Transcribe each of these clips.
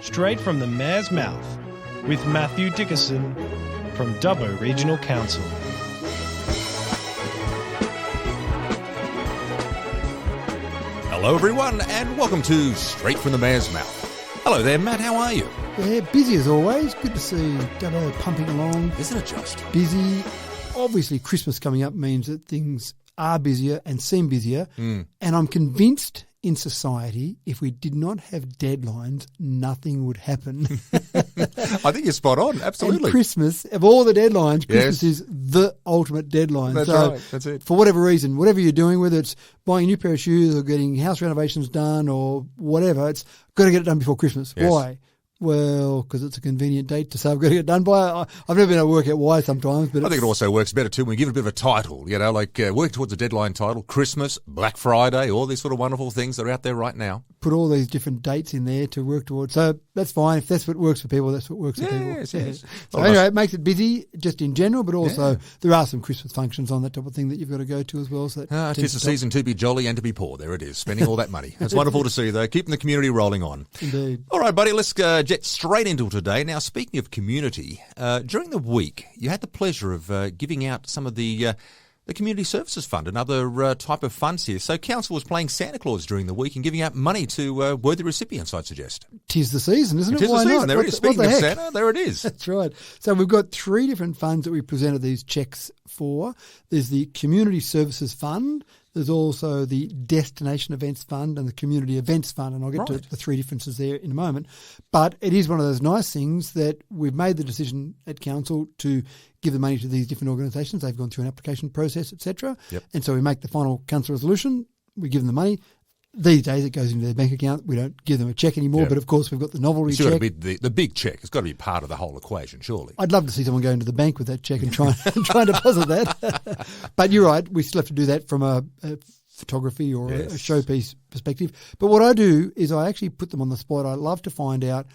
straight from the mayor's mouth, with Matthew Dickerson from Dubbo Regional Council. Hello everyone and welcome to Straight from the Mayor's Mouth. Hello there, Matt, how are you? Yeah, busy as always. Good to see Dubbo pumping along. Isn't it just? Busy. Obviously, Christmas coming up means that things are busier and seem busier. And I'm convinced in society, if we did not have deadlines, nothing would happen. I think you're spot on, absolutely. And Christmas, of all the deadlines, Christmas is the ultimate deadline. That's so right, that's it. For whatever reason, whatever you're doing, whether it's buying a new pair of shoes or getting house renovations done or whatever, it's got to get it done before Christmas. Yes. Why? Well, because it's a convenient date to say I've got to get it done by. I've never been able to work out why sometimes. But I think it also works better too when we give it a bit of a title, you know, like work towards a deadline title, Christmas, Black Friday, all these sort of wonderful things that are out there right now. Put all these different dates in there to work towards. So that's fine. If that's what works for people, that's what works for people. Yes. So anyway, it makes it busy just in general, but also there are some Christmas functions on that type of thing that you've got to go to as well. So it's just a season to be jolly and to be poor. There it is, spending all that money. It's wonderful to see, though, keeping the community rolling on. Indeed. All right, buddy, let's jet straight into today. Now, speaking of community, during the week, you had the pleasure of giving out some of the Community Services Fund, another type of funds here. So council was playing Santa Claus during the week and giving out money to worthy recipients, I'd suggest. 'Tis the season, isn't it? Tis the Why season. not? There it is. Speaking of Santa, there it is. That's right. So we've got three different funds that we presented these cheques for. There's the Community Services Fund. There's also the Destination Events Fund and the Community Events Fund, and I'll get to the three differences there in a moment. But it is one of those nice things that we've made the decision at council to give the money to these different organisations. They've gone through an application process, etc. And so we make the final council resolution. We give them the money. These days it goes into their bank account. We don't give them a cheque anymore, but of course we've got the novelty cheque. It's got to be the big cheque. It's got to be part of the whole equation, surely. I'd love to see someone go into the bank with that cheque and try and deposit that. But you're right, we still have to do that from a photography or a showpiece perspective. But what I do is I actually put them on the spot. I love to find out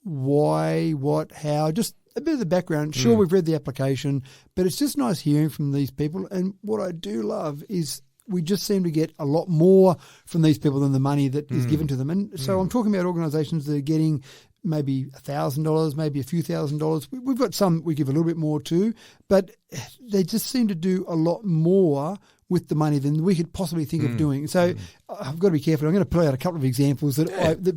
why, what, how, just a bit of the background. Sure, we've read the application, but it's just nice hearing from these people. And what I do love is we just seem to get a lot more from these people than the money that is given to them. And so I'm talking about organisations that are getting maybe $1,000, maybe a few $1,000s. We've got some we give a little bit more to, but they just seem to do a lot more with the money than we could possibly think of doing. So I've got to be careful. I'm going to play out a couple of examples that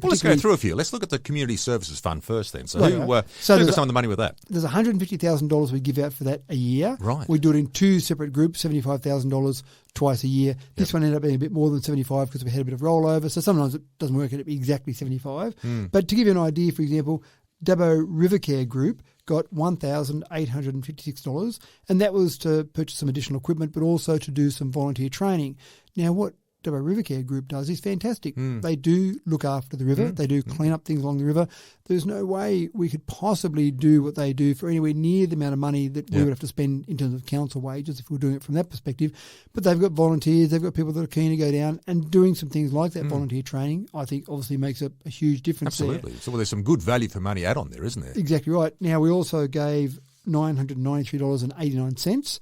let's go through a few. Let's look at the Community Services Fund first then. So who got some of the money with that? There's $150,000 we give out for that a year. Right. We do it in two separate groups, $75,000 twice a year. This one ended up being a bit more than 75 because we had a bit of rollover. So sometimes it doesn't work out to be exactly 75. But to give you an idea, for example, Dubbo River Care Group got $1,856, and that was to purchase some additional equipment, but also to do some volunteer training. Now, what Dubbo River Care Group does is fantastic. They do look after the river. They do clean up things along the river. There's no way we could possibly do what they do for anywhere near the amount of money that we would have to spend in terms of council wages if we were doing it from that perspective. But they've got volunteers. They've got people that are keen to go down, and doing some things like that volunteer training, I think, obviously makes a huge difference. Absolutely. So there's some good value for money add-on there, isn't there? Exactly right. Now, we also gave $993.89. 89 cents.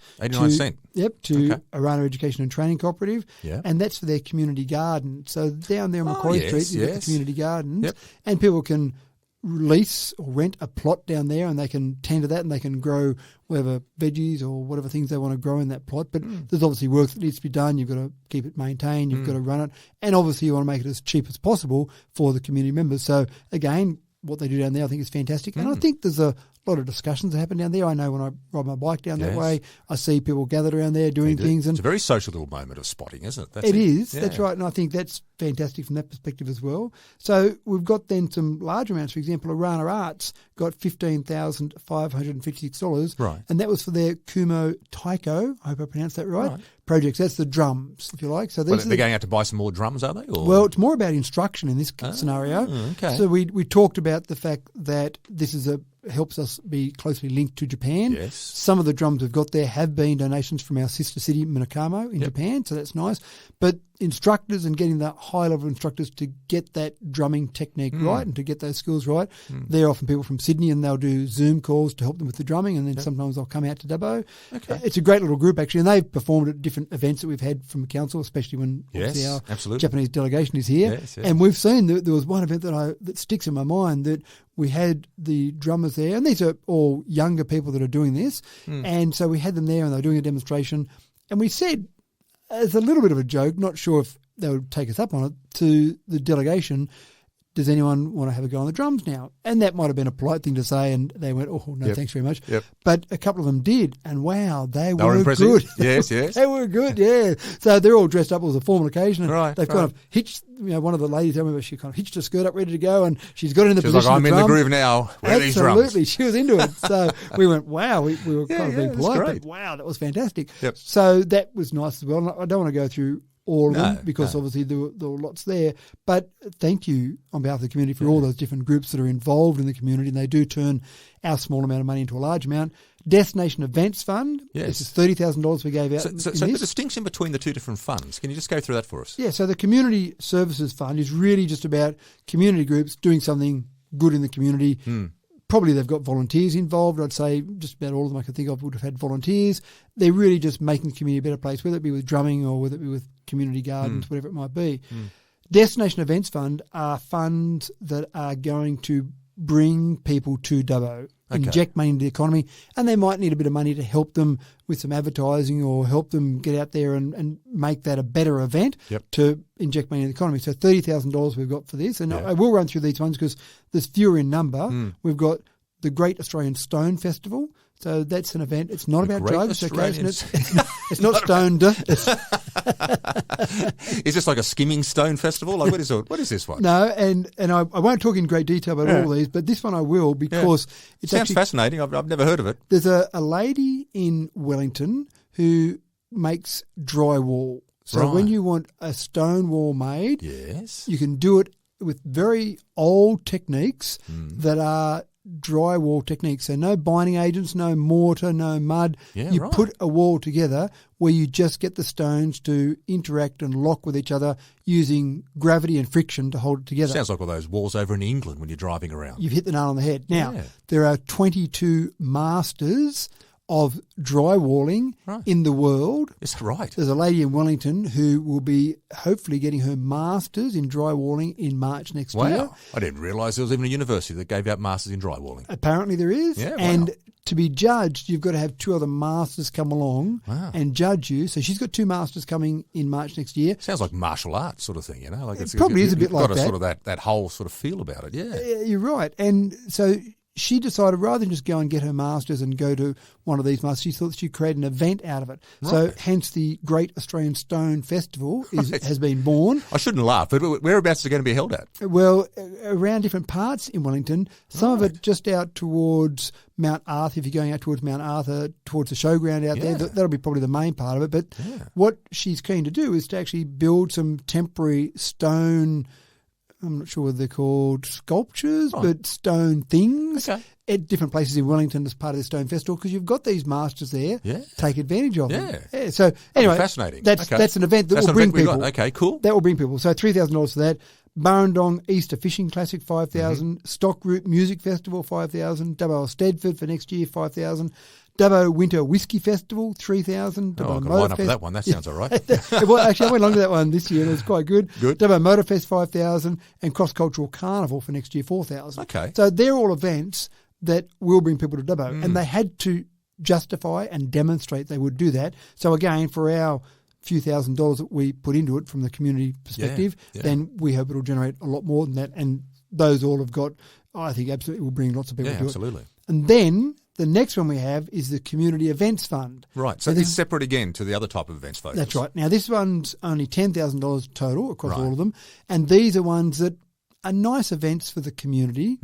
Yep, to a Rhino Education and Training Cooperative. Yeah. And that's for their community garden. So down there on Macquarie Street, you've got the community gardens. And people can lease or rent a plot down there, and they can tend to that, and they can grow whatever veggies or whatever things they want to grow in that plot. But there's obviously work that needs to be done. You've got to keep it maintained. You've got to run it. And obviously you want to make it as cheap as possible for the community members. So again, what they do down there I think is fantastic. And I think there's a lot of discussions that happen down there. I know when I ride my bike down that way, I see people gathered around there doing things. And it's a very social little moment of spotting, isn't it? It is. That's right. And I think that's fantastic from that perspective as well. So we've got then some large amounts. For example, Arana Arts got $15,556. Right. And that was for their Kumo Taiko, I hope I pronounced that right, projects. That's the drums, if you like. So they're going out to buy some more drums, are they? Or? Well, it's more about instruction in this scenario. Okay. So we talked about the fact that this is a helps us be closely linked to Japan. Yes. Some of the drums we've got there have been donations from our sister city, Minakamo, in Japan, so that's nice. But instructors and getting the high-level instructors to get that drumming technique right and to get those skills right, they're often people from Sydney, and they'll do Zoom calls to help them with the drumming, and then sometimes they'll come out to Dubbo. Okay. It's a great little group, actually, and they've performed at different events that we've had from the council, especially when obviously our Japanese delegation is here. Yes. And we've seen that there was one event that sticks in my mind, that we had the drummers there, and these are all younger people that are doing this, and so we had them there and they were doing a demonstration, and we said, as a little bit of a joke, not sure if they would take us up on it, to the delegation, does anyone want to have a go on the drums now? And that might have been a polite thing to say, and they went, oh, no, thanks very much. Yep. But a couple of them did, and wow, they were impressive. good. Yes. They were good, yeah. So they're all dressed up. It was a formal occasion, and they've kind of hitched, one of the ladies, I remember she kind of hitched her skirt up ready to go, and she's got in the position like, I'm to in drum. the groove now. Where these drums? Absolutely, she was into it. So we went, wow, we were kind of being polite, but wow, that was fantastic. Yep. So that was nice as well. And I don't want to go through all of them because obviously there were lots there. But thank you on behalf of the community for all those different groups that are involved in the community, and they do turn our small amount of money into a large amount. Destination Events Fund, this is $30,000 we gave out. So the distinction between the two different funds, can you just go through that for us? Yeah, so the Community Services Fund is really just about community groups doing something good in the community. Probably they've got volunteers involved. I'd say just about all of them I can think of would have had volunteers. They're really just making the community a better place, whether it be with drumming or whether it be with community gardens, whatever it might be. Destination Events Fund are funds that are going to bring people to Dubbo, inject money into the economy, and they might need a bit of money to help them with some advertising or help them get out there and make that a better event to inject money into the economy. So $30,000 we've got for this, and I will run through these ones because there's fewer in number. We've got the Great Australian Stone Festival. So that's an event. It's not about drugs, okay? It's not stoned. Is this like a skimming stone festival? Like what is this one? No, and I won't talk in great detail about all these, but this one I will because it sounds fascinating. I've never heard of it. There's a lady in Wellington who makes drywall. So when you want a stone wall made, you can do it with very old techniques that are drywall techniques. So no binding agents, no mortar, no mud. You put a wall together where you just get the stones to interact and lock with each other using gravity and friction to hold it together. Sounds like all those walls over in England when you're driving around. You've hit the nail on the head. Now, there are 22 masters of drywalling in the world. Is that right? There's a lady in Wellington who will be hopefully getting her masters in drywalling in March next year. Wow. I didn't realise there was even a university that gave out masters in drywalling. Apparently there is. Yeah, and to be judged, you've got to have two other masters come along and judge you. So she's got two masters coming in March next year. Sounds like martial arts sort of thing, you know? Like it probably is a bit like that. Got a sort of that whole sort of feel about it, Yeah, you're right. And so she decided rather than just go and get her masters and go to one of these masters, she thought she'd create an event out of it. Right. So hence the Great Australian Stone Festival has been born. I shouldn't laugh, but whereabouts is it going to be held at? Well, around different parts in Wellington. Some of it just out towards Mount Arthur. If you're going out towards Mount Arthur, towards the showground out there, that'll be probably the main part of it. But what she's keen to do is to actually build some temporary stone, I'm not sure what they're called, sculptures, but stone things at different places in Wellington as part of the Stone Festival, because you've got these masters there. Take advantage of them. So anyway, fascinating. That's an event that will bring people. Okay, cool. That will bring people. So $3,000 for that. Burrendong Easter Fishing Classic, $5,000. Stockroot Music Festival, $5,000. Dubbo Stedford for next year, $5,000. Dubbo Winter Whiskey Festival, $3,000. Oh, I've got to line up for that one. That sounds all right. Well, actually, I went along to that one this year, and it was quite good. Dubbo Motorfest, $5,000, and Cross Cultural Carnival for next year, $4,000. Okay. So they're all events that will bring people to Dubbo, and they had to justify and demonstrate they would do that. So again, for our few $1,000s that we put into it from the community perspective, then we hope it'll generate a lot more than that. And those all have got, I think, absolutely will bring lots of people to absolutely. it. And then the next one we have is the Community Events Fund. Right. So this is separate again to the other type of events focus. That's right. Now, this one's only $10,000 total across all of them. And these are ones that are nice events for the community.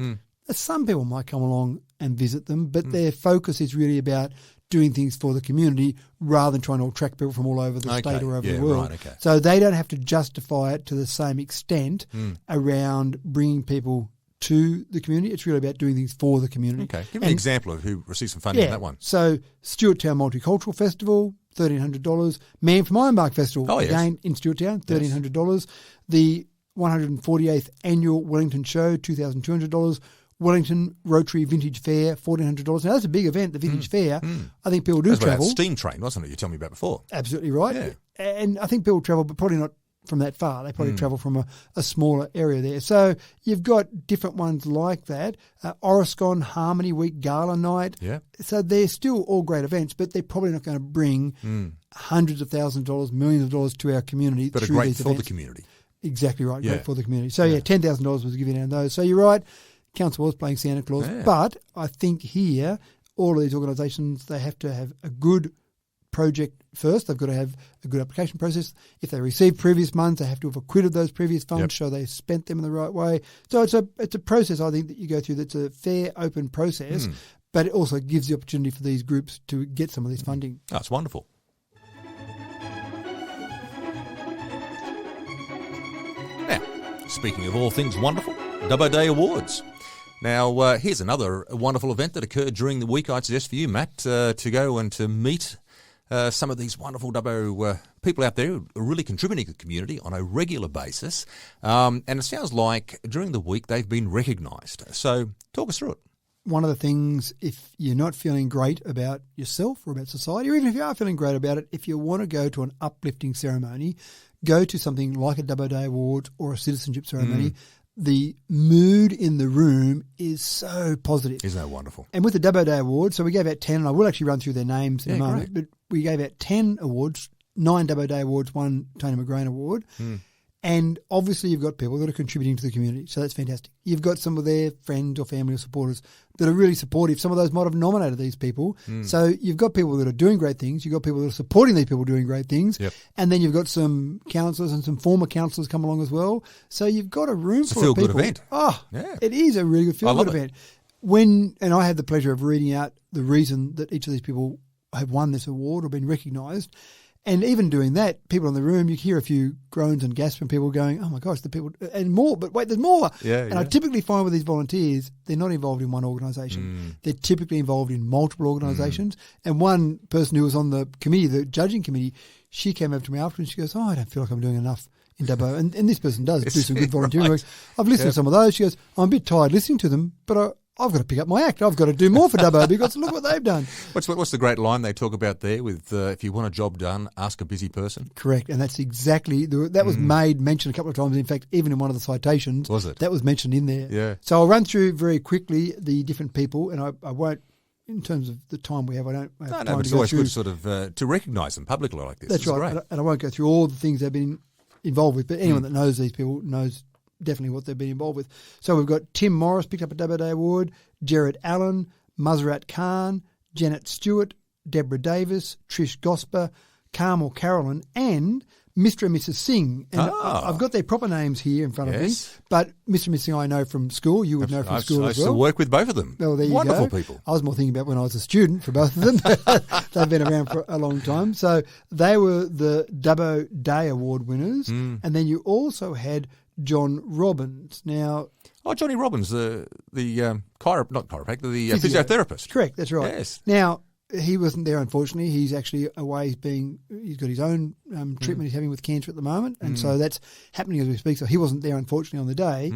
Some people might come along and visit them, but their focus is really about doing things for the community rather than trying to attract people from all over the state or over the world. Right, so they don't have to justify it to the same extent around bringing people to the community. It's really about doing things for the community. Okay. Give me an example of who received some funding in that one. So Stewarttown Multicultural Festival, $1,300. Man from Ironbark Festival, again in Stewarttown, $1,300. The 148th Annual Wellington Show, $2,200. Wellington Rotary Vintage Fair, $1,400. Now, that's a big event, the Vintage Fair. I think people do travel. That steam train, wasn't it, you told me about before? Absolutely right. Yeah. And I think people travel, but probably not from that far. They probably travel from a smaller area there. So you've got different ones like that. Oroscon Harmony Week Gala Night. Yeah. So they're still all great events, but they're probably not going to bring hundreds of thousands of dollars, millions of dollars to our community. But through great these for events. the community. Exactly right. Yeah. Great for the community. So $10,000 was given out of those. So you're right. Council was playing Santa Claus. Yeah. But I think here, all of these organisations, they have to have a good project first. They've got to have a good application process. If they receive previous funds, they have to have acquitted those previous funds, so they spent them in the right way. So it's a process, I think, that you go through that's a fair, open process, but it also gives the opportunity for these groups to get some of this funding. Oh, it's wonderful. Now, speaking of all things wonderful, Dubbo Day Awards. Now, here's another wonderful event that occurred during the week. I'd suggest for you, Matt, to go and to meet some of these wonderful Dubbo people out there who are really contributing to the community on a regular basis. And it sounds like during the week they've been recognised. So talk us through it. One of the things, if you're not feeling great about yourself or about society, or even if you are feeling great about it, if you want to go to an uplifting ceremony, go to something like a Dubbo Day Awards or a citizenship ceremony. The mood in the room is so positive. Isn't that wonderful? And with the Dubbo Day Awards, so we gave out 10, and I will actually run through their names in a moment, great. but we gave out 10 awards, 9 Dubbo Day Awards, 1 Tony McGrain Award. And obviously you've got people that are contributing to the community, so that's fantastic. You've got some of their friends or family or supporters that are really supportive. Some of those might have nominated these people. So you've got people that are doing great things. You've got people that are supporting these people doing great things. And then you've got some councillors and some former councillors come along as well. So you've got a room full of people. It's a feel-good event. Oh, it is a really good feel-good event. And I had the pleasure of reading out the reason that each of these people have won this award or been recognised. And even doing that, people in the room, you hear a few groans and gasps from people going, oh my gosh, the people, and more, but wait, there's more. I typically find with these volunteers, they're not involved in one organisation. They're typically involved in multiple organisations. And one person who was on the committee, the judging committee, she came over to me after and she goes, oh, I don't feel like I'm doing enough in Dubbo. And this person does do some good volunteering work. I've listened to some of those. She goes, I'm a bit tired listening to them, but I've got to pick up my act. I've got to do more for Dubbo because look what they've done. What's the great line they talk about there with if you want a job done, ask a busy person? Correct. And that's exactly, that was mentioned a couple of times. In fact, even in one of the citations, was it? That was mentioned in there. Yeah. So I'll run through very quickly the different people, and I won't, in terms of the time we have, I don't have time but to it's go always through. good sort of to recognise them publicly like this. That's right. Great. And I won't go through all the things they've been involved with, but anyone that knows these people knows definitely what they've been involved with. So we've got Tim Morris picked up a Dubbo Day Award, Jared Allen, Muzrat Khan, Janet Stewart, Deborah Davis, Trish Gosper, Carmel Carolyn, and Mr. and Mrs. Singh. And I've got their proper names here in front of me, but Mr. and Mrs. Singh I know from school. You would know from school as well. I used to work with both of them. Well, there you Wonderful go. people. I was more thinking about when I was a student for both of them. They've been around for a long time. So they were the Dubbo Day Award winners. And then you also had John Robbins. Now, Johnny Robbins, the physiotherapist. Correct, that's right. Yes. Now, he wasn't there, unfortunately. He's actually away. He's got his own treatment he's having with cancer at the moment, and so that's happening as we speak. So he wasn't there, unfortunately, on the day.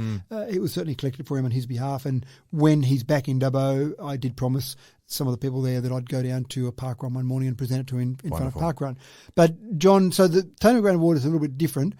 It was certainly collected for him on his behalf, and when he's back in Dubbo, I did promise some of the people there that I'd go down to a park run one morning and present it to him in front of park run. But John, so the Tony McGrain Award is a little bit different.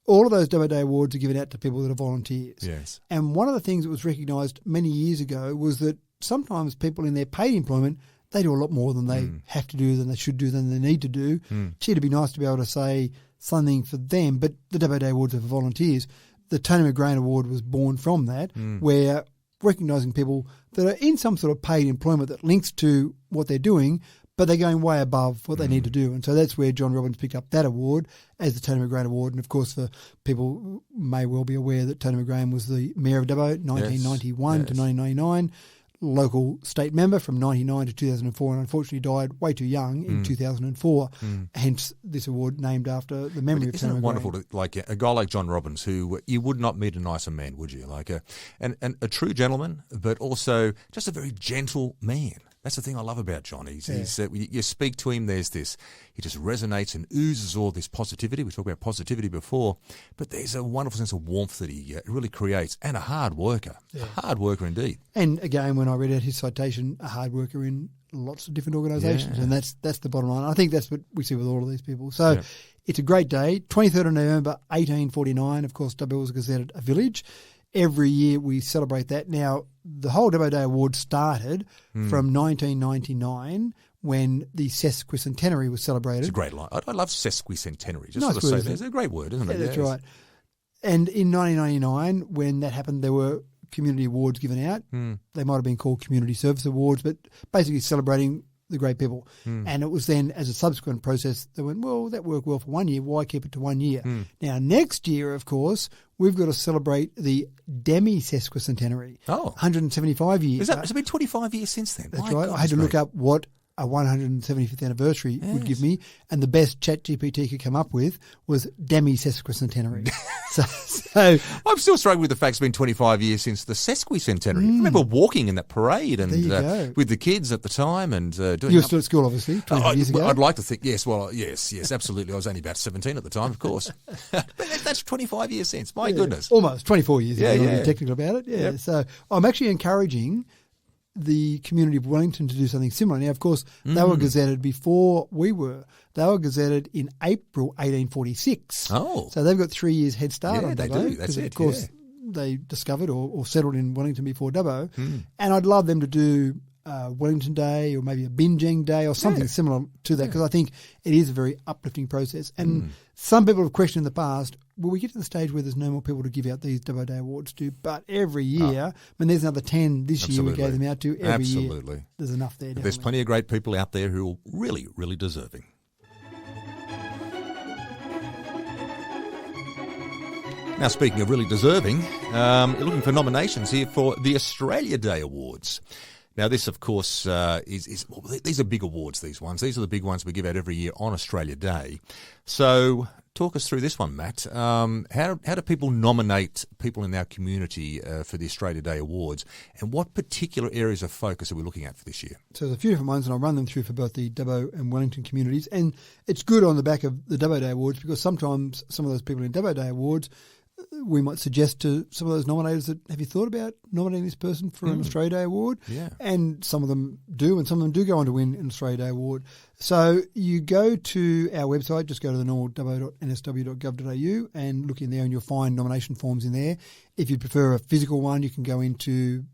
All of those Dubbo Day Awards are given out to people that are volunteers. Yes. And one of the things that was recognised many years ago was that sometimes people in their paid employment, they do a lot more than they have to do, than they should do, than they need to do. Gee, it'd be nice to be able to say something for them, but the Dubbo Day Awards are for volunteers. The Tony McGrain Award was born from that, where recognising people that are in some sort of paid employment that links to what they're doing, but they're going way above what they need to do. And so that's where John Robbins picked up that award as the Tony McGrain Award. And, of course, for people who may well be aware that Tony McGrain was the Mayor of Dubbo, 1991 to 1999. local state member from 1999 to 2004 and unfortunately died way too young in 2004. Hence this award named after the memory of Senator Isn't it wonderful to, like a guy like John Robbins, who you would not meet a nicer man, would you? Like and a true gentleman, but also just a very gentle man. That's the thing I love about John. He's you speak to him, there's this, he just resonates and oozes all this positivity. We talked about positivity before, but there's a wonderful sense of warmth that he really creates, and a hard worker. A hard worker indeed. And again, when I read out his citation, a hard worker in lots of different organisations, and that's the bottom line. I think that's what we see with all of these people. So it's a great day. 23rd of November, 1849, of course, Dubbo was gazetted a village. Every year we celebrate that. Now, the whole Dubbo Day Award started from 1999 when the sesquicentenary was celebrated. It's a great line. I love sesquicentenary. Just nice sort of word, say it's a great word, isn't it? Yeah, that's right. And in 1999, when that happened, there were community awards given out. They might have been called Community Service Awards, but basically celebrating the great people. And it was then, as a subsequent process, they went, well, that worked well for 1 year. Why keep it to 1 year? Now, next year, of course, we've got to celebrate the demi-sesquicentenary. 175 years. It's been 25 years since then. That's right. I had to look up what a 175th anniversary would give me, and the best ChatGPT could come up with was demi-sesquicentenary. so I'm still struggling with the fact it's been 25 years since the sesquicentenary. I remember walking in that parade and with the kids at the time and doing. You were still at school, obviously, 25 years ago. I'd like to think, yes. Well, yes, absolutely. I was only about 17 at the time, of course. But that's 25 years since. My goodness, almost 24 years. Yeah, to be technical about it. Yeah. So I'm actually encouraging the community of Wellington to do something similar. Now, of course, they were gazetted before we were. They were gazetted in April 1846. Oh. So they've got 3 years head start on they Dubbo. do. That's it, of course, they discovered or settled in Wellington before Dubbo. And I'd love them to do Wellington Day or maybe a Binjang Day or something similar to that, because I think it is a very uplifting process. And some people have questioned in the past, will we get to the stage where there's no more people to give out these Dubbo Day Awards to? But every year, there's another 10 this year we gave them out to. Every year, there's enough there. There's plenty of great people out there who are really, really deserving. Now, speaking of really deserving, you're looking for nominations here for the Australia Day Awards. Now, this, of course, these are big awards, these ones. These are the big ones we give out every year on Australia Day. So talk us through this one, Matt. How do people nominate people in our community for the Australia Day Awards, and what particular areas of focus are we looking at for this year? So there's a few different ones, and I'll run them through for both the Dubbo and Wellington communities. And it's good on the back of the Dubbo Day Awards, because sometimes some of those people in Dubbo Day Awards, we might suggest to some of those nominators that, have you thought about nominating this person for an Australia Day Award? Yeah. And some of them do, and some of them do go on to win an Australia Day Award. So you go to our website, just go to the normal dubbo.nsw.gov.au and look in there, and you'll find nomination forms in there. If you prefer a physical one, you can go into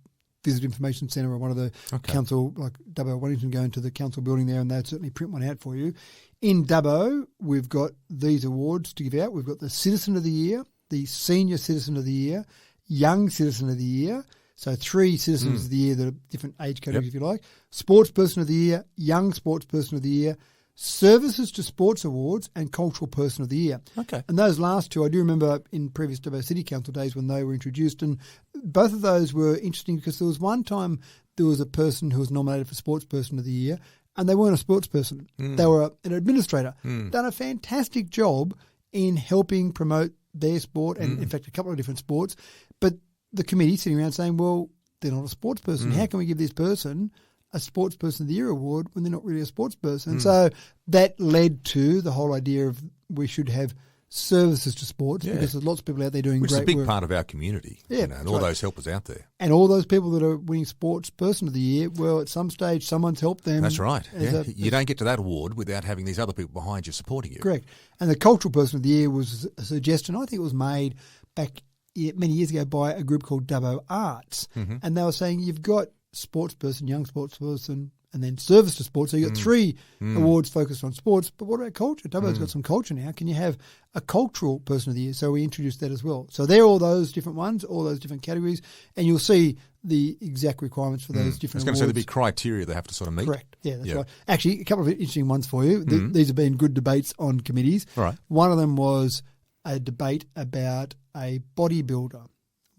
Visit Information Centre or one of the council, like Dubbo or Wellington, go into the council building there, and they'd certainly print one out for you. In Dubbo, we've got these awards to give out. We've got the Citizen of the Year, the Senior Citizen of the Year, Young Citizen of the Year. So 3 Citizens of the Year that are different age categories, if you like. Sports Person of the Year, Young Sports Person of the Year, Services to Sports Awards, and Cultural Person of the Year. Okay. And those last 2, I do remember in previous Dubbo City Council days when they were introduced, and both of those were interesting because there was one time there was a person who was nominated for Sports Person of the Year, and they weren't a sports person. They were an administrator. Done a fantastic job in helping promote their sport, and in fact a couple of different sports, but the committee sitting around saying, well, they're not a sports person. How can we give this person a Sports Person of the Year award when they're not really a sports person? So that led to the whole idea of we should have services to sports, because there's lots of people out there doing Which great is a big work. part of our community, and all those helpers out there. And all those people that are winning Sports Person of the Year, well, at some stage someone's helped them. That's right. You don't get to that award without having these other people behind you supporting you. Correct. And the Cultural Person of the Year was a suggestion, I think it was made back many years ago by a group called Dubbo Arts. And they were saying you've got Sports Person, Young Sports Person, and then Service to Sports. So you've got 3 awards focused on sports. But what about culture? Dubbo's got some culture now. Can you have a Cultural Person of the Year? So we introduced that as well. So they're all those different ones, all those different categories, and you'll see the exact requirements for those different awards. I was going to say there'd be criteria they have to sort of meet. Correct. Yeah, that's right. Actually, a couple of interesting ones for you. These have been good debates on committees. All right. One of them was a debate about a bodybuilder.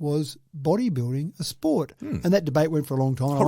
was bodybuilding a sport? And that debate went for a long time. I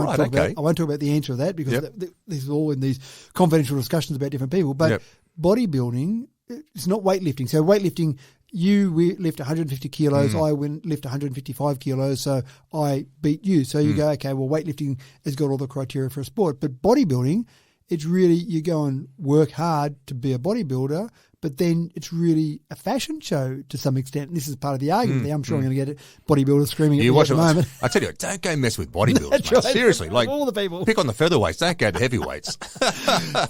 won't talk about the answer of that because this is all in these confidential discussions about different people. But bodybuilding, it's not weightlifting. So weightlifting, you lift 150 kilos, I lift 155 kilos, so I beat you. So you go, okay, well, weightlifting has got all the criteria for a sport. But bodybuilding, it's really, you go and work hard to be a bodybuilder, but then it's really a fashion show to some extent. And this is part of the argument there. I'm sure I'm going to get bodybuilders screaming at me at the moment. I tell you, don't go mess with bodybuilders, mate. Right. Seriously, like all the people. Pick on the featherweights. Don't go to heavyweights.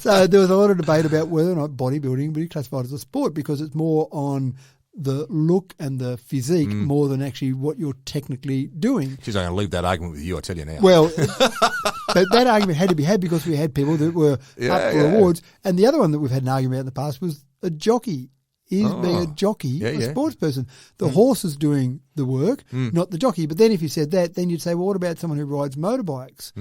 So there was a lot of debate about whether or not bodybuilding would be classified as a sport because it's more on the look and the physique more than actually what you're technically doing. Jeez, I'm going to leave that argument with you, I tell you now. Well, but that argument had to be had because we had people that were up for awards. And the other one that we've had an argument in the past was a jockey. Is being a jockey a sports person? The horse is doing the work, not the jockey. But then if you said that, then you'd say, well, what about someone who rides motorbikes?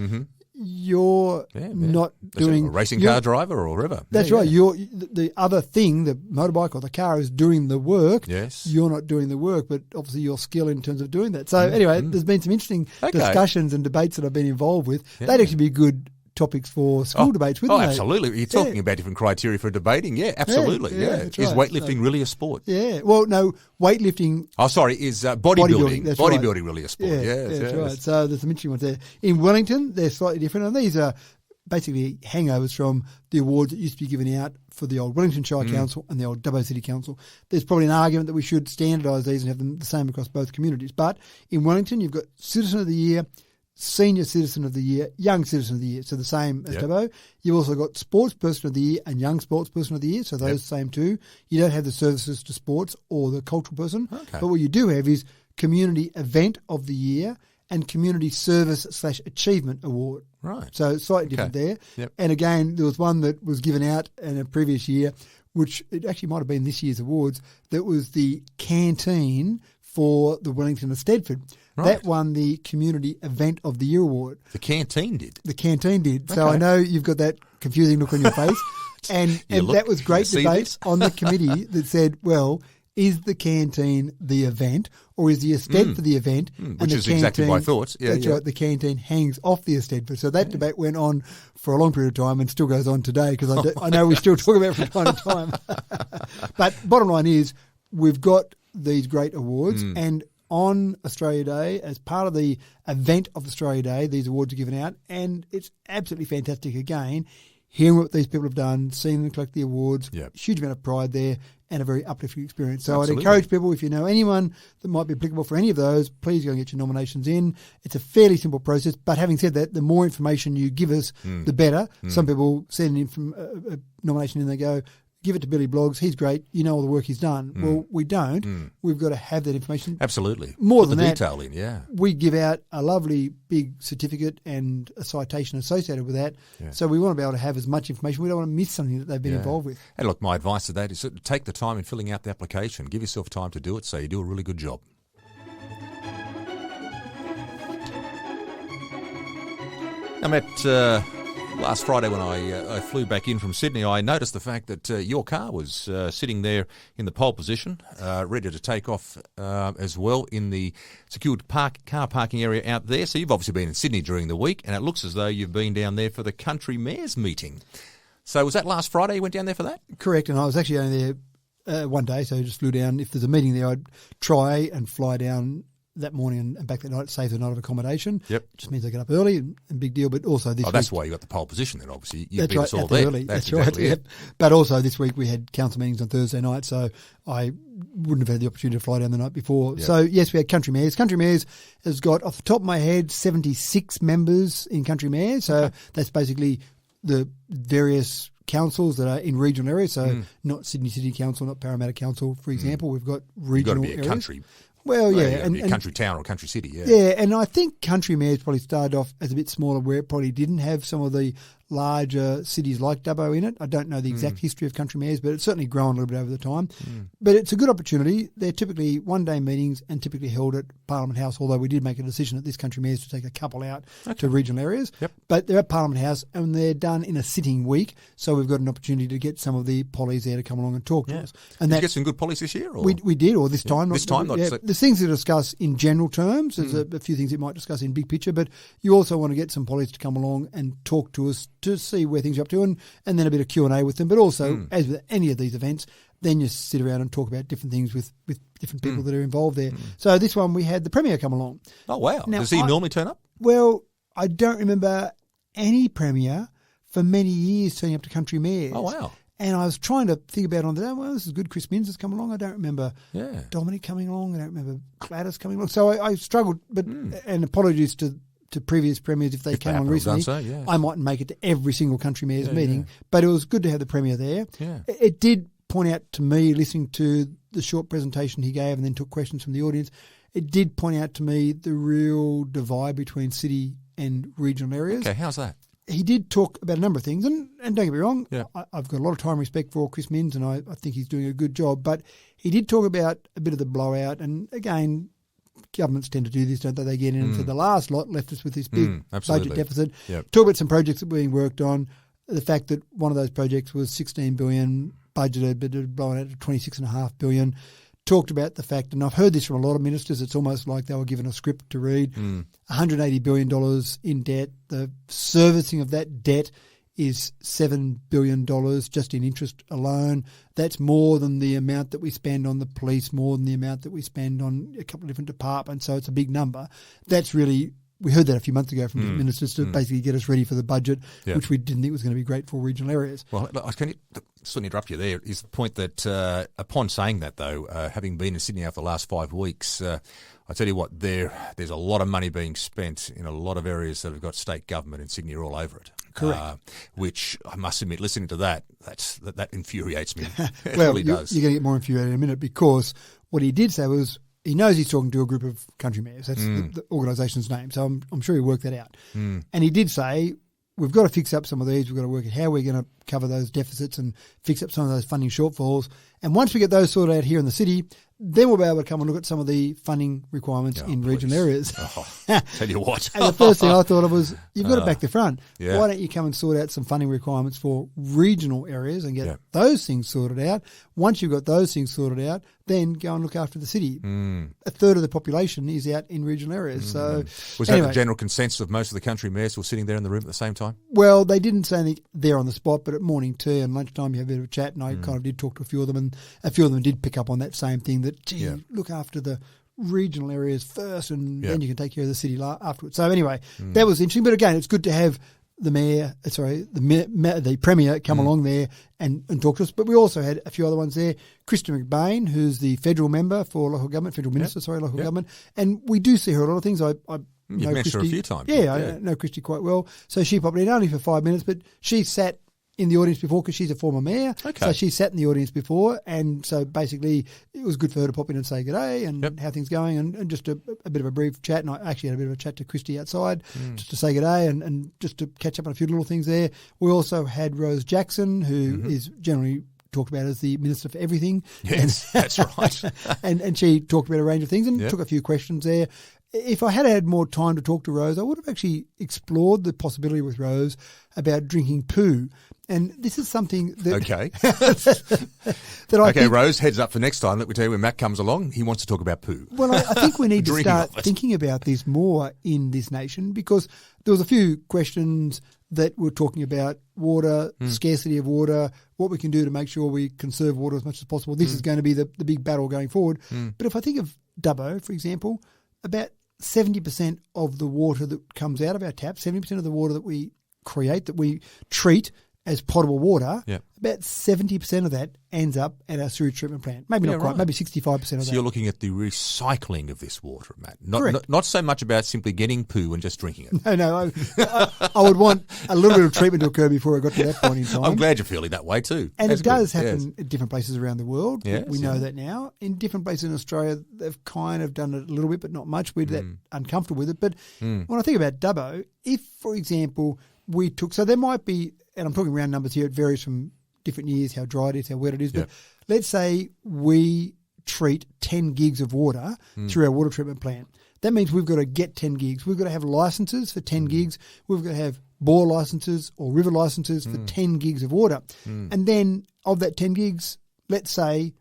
You're not doing a racing car driver or whatever. That's right. You're the other thing, the motorbike or the car is doing the work. Yes. You're not doing the work, but obviously your skill in terms of doing that. So anyway, there's been some interesting discussions and debates that I've been involved with. They'd actually be good topics for school debates, wouldn't they? Oh, absolutely. You're talking about different criteria for debating. Yeah, absolutely. Yeah. Is weightlifting really a sport? Yeah. Well, no, weightlifting. Oh, sorry. Is bodybuilding really a sport? That's right. So there's some interesting ones there. In Wellington, they're slightly different, and these are basically hangovers from the awards that used to be given out for the old Wellington Shire Council and the old Dubbo City Council. There's probably an argument that we should standardise these and have them the same across both communities. But in Wellington, you've got Citizen of the Year, Senior Citizen of the Year, Young Citizen of the Year, so the same as Dubbo. You've also got Sports Person of the Year and Young Sports Person of the Year, so those same two. You don't have the Services to Sports or the Cultural Person, but what you do have is Community Event of the Year and Community Service/Achievement Award. Right. So slightly different there. Yep. And again, there was one that was given out in a previous year, which it actually might have been this year's awards, that was the canteen for the Wellington of Stedford. Right. That won the Community Event of the Year award. The canteen did? The canteen did. So I know you've got that confusing look on your face. and that was great debate on the committee that said, well, is the canteen the event or is the estate for the event? Which is exactly my thoughts. Yeah, that's right. The canteen hangs off the estate. So that debate went on for a long period of time and still goes on today because I know we still talk about it from time to time. But bottom line is we've got these great awards and on Australia Day, as part of the event of Australia Day, these awards are given out, and it's absolutely fantastic again, hearing what these people have done, seeing them collect the awards, huge amount of pride there, and a very uplifting experience. So I'd encourage people, if you know anyone that might be applicable for any of those, please go and get your nominations in. It's a fairly simple process, but having said that, the more information you give us, the better. Some people send in from a nomination in, they go, give it to Billy Bloggs, he's great, you know all the work he's done. Well, we don't. We've got to have that information. Absolutely. More Put than the that, detail in, we give out a lovely big certificate and a citation associated with that. So we want to be able to have as much information. We don't want to miss something that they've been involved with. And look, my advice to that is take the time in filling out the application. Give yourself time to do it so you do a really good job. I met last Friday when I flew back in from Sydney, I noticed the fact that your car was sitting there in the pole position, ready to take off as well in the secured car parking area out there. So you've obviously been in Sydney during the week, and it looks as though you've been down there for the Country Mayor's meeting. So was that last Friday you went down there for that? Correct, and I was actually only there one day, so I just flew down. If there's a meeting there, I'd try and fly down that morning and back that night, save the night of accommodation. Yep. Just means I get up early and big deal, but also this week. That's why you got the pole position then, obviously. You beat us all there. Early. That's exactly right. Yep. But also this week we had council meetings on Thursday night, so I wouldn't have had the opportunity to fly down the night before. Yep. So yes, we had Country Mayors. Country Mayors has got, off the top of my head, 76 members in Country Mayors. So that's basically the various councils that are in regional areas. So not Sydney City Council, not Parramatta Council, for example. We've got regional areas. You've got to be a country. Well, yeah. And country town or country city, Yeah, and I think Country Mayors probably started off as a bit smaller where it probably didn't have some of the larger cities like Dubbo in it. I don't know the exact history of country mayors, but it's certainly grown a little bit over the time. But it's a good opportunity. They're typically one-day meetings and typically held at Parliament House, although we did make a decision at this country mayors to take a couple out to regional areas. Yep. But they're at Parliament House and they're done in a sitting week, so we've got an opportunity to get some of the pollies there to come along and talk to us. And Did you get some good pollies this year? Or? We did, or this time. This time, not there's things to discuss in general terms. There's a few things you might discuss in big picture, but you also want to get some pollies to come along and talk to us to see where things are up to, and then a bit of Q&A with them. But also, as with any of these events, then you sit around and talk about different things with different people that are involved there. So this one, we had the Premier come along. Oh, wow. Now, Does he normally turn up? Well, I don't remember any Premier for many years turning up to country mayors. Oh, wow. And I was trying to think about it on the day, well, this is good. Chris Minns has come along. I don't remember Dominic coming along. I don't remember Gladys coming along. So I struggled, but and apologies to previous premiers if they came along recently. I mightn't make it to every single country mayor's meeting, but it was good to have the Premier there. Yeah. It did point out to me, listening to the short presentation he gave and then took questions from the audience, it did point out to me the real divide between city and regional areas. Okay, how's that? He did talk about a number of things, and don't get me wrong, I've got a lot of time and respect for Chris Minns, and I think he's doing a good job, but he did talk about a bit of the blowout, and again, governments tend to do this, don't they? They get in, and so the last lot left us with this big budget deficit. Yep. Talk about some projects that were being worked on, the fact that one of those projects was $16 billion budgeted, but it blown out to $26.5 billion. Talked about the fact, and I've heard this from a lot of ministers, it's almost like they were given a script to read, $180 billion in debt. The servicing of that debt is $7 billion just in interest alone. That's more than the amount that we spend on the police, more than the amount that we spend on a couple of different departments, so it's a big number. That's really... We heard that a few months ago from ministers to basically get us ready for the budget, which we didn't think was going to be great for regional areas. Well, can you just interrupt you there? Is the point that upon saying that, though, having been in Sydney over the last 5 weeks, I tell you what, there's a lot of money being spent in a lot of areas that have got state government, and Sydney are all over it. Correct. Which I must admit, listening to that infuriates me. It Well, really does. You're going to get more infuriated in a minute, because what he did say was, he knows he's talking to a group of country mayors. That's the organisation's name. So I'm sure he worked that out. And he did say, we've got to fix up some of these. We've got to work out how we're going to cover those deficits and fix up some of those funding shortfalls. And once we get those sorted out here in the city, then we'll be able to come and look at some of the funding requirements in regional areas. Tell you what. And the first thing I thought of was, you've got it back to front. Yeah. Why don't you come and sort out some funding requirements for regional areas and get those things sorted out? Once you've got those things sorted out, then go and look after the city. A third of the population is out in regional areas. So, was that the general consensus of most of the country mayors who were sitting there in the room at the same time? Well, they didn't say anything there on the spot, but at morning tea and lunchtime you have a bit of a chat, and I kind of did talk to a few of them, and a few of them did pick up on that same thing, that, look after the regional areas first, and then you can take care of the city afterwards. So anyway, that was interesting. But again, it's good to have the Premier come along there and talk to us. But we also had a few other ones there. Krista McBain, who's the federal member for local government, federal minister, local government. And we do see her a lot of things. You've met her a few times. Yeah, I know Christy quite well. So she popped in only for 5 minutes, but she sat in the audience before because she's a former mayor. Okay. So she sat in the audience before, and so basically it was good for her to pop in and say good day and how things going, and just a bit of a brief chat. And I actually had a bit of a chat to Christy outside just to say good day and just to catch up on a few little things there. We also had Rose Jackson, who is generally talked about as the Minister for Everything. Yes, that's right. and she talked about a range of things and took a few questions there. If I had had more time to talk to Rose, I would have actually explored the possibility with Rose about drinking poo. And this is something that... Okay. that I think, Rose, heads up for next time. Let me tell you, when Matt comes along, he wants to talk about poo. Well, I think we need to start thinking about this more in this nation, because there was a few questions that were talking about water, scarcity of water, what we can do to make sure we conserve water as much as possible. This is going to be the big battle going forward. But if I think of Dubbo, for example, about 70% of the water that comes out of our taps, 70% of the water that we create, that we treat as potable water, about 70% of that ends up at our sewage treatment plant. Maybe not quite, maybe 65% of that. So you're looking at the recycling of this water, Matt. Not so much about simply getting poo and just drinking it. No. I would want a little bit of treatment to occur before I got to that point in time. I'm glad you're feeling that way too. And it does happen at different places around the world. Yes, we know that now. In different places in Australia, they've kind of done it a little bit, but not much. We're that uncomfortable with it. But when I think about Dubbo, if, for example, we took, so there might be, and I'm talking round numbers here, it varies from different years, how dry it is, how wet it is, but let's say we treat 10 gigs of water through our water treatment plant. That means we've got to get 10 gigs. We've got to have licenses for 10 gigs. We've got to have bore licenses or river licenses for 10 gigs of water. And then of that 10 gigs, let's say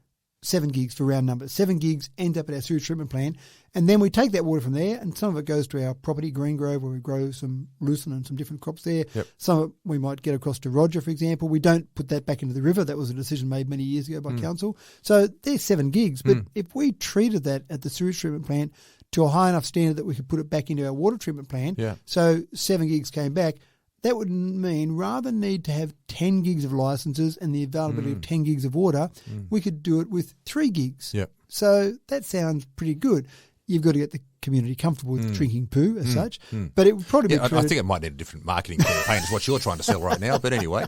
7 gigs for round numbers. 7 gigs ends up at our sewage treatment plant. And then we take that water from there, and some of it goes to our property, Green Grove, where we grow some lucerne and some different crops there. Some of it we might get across to Roger, for example. We don't put that back into the river. That was a decision made many years ago by council. So there's 7 gigs. But if we treated that at the sewage treatment plant to a high enough standard that we could put it back into our water treatment plant, so 7 gigs came back, that would mean rather than need to have 10 gigs of licenses and the availability of 10 gigs of water, we could do it with 3 gigs. So that sounds pretty good. You've got to get the community comfortable with drinking poo as such, but it would probably be I think it might need a different marketing campaign is what you're trying to sell right now, but anyway.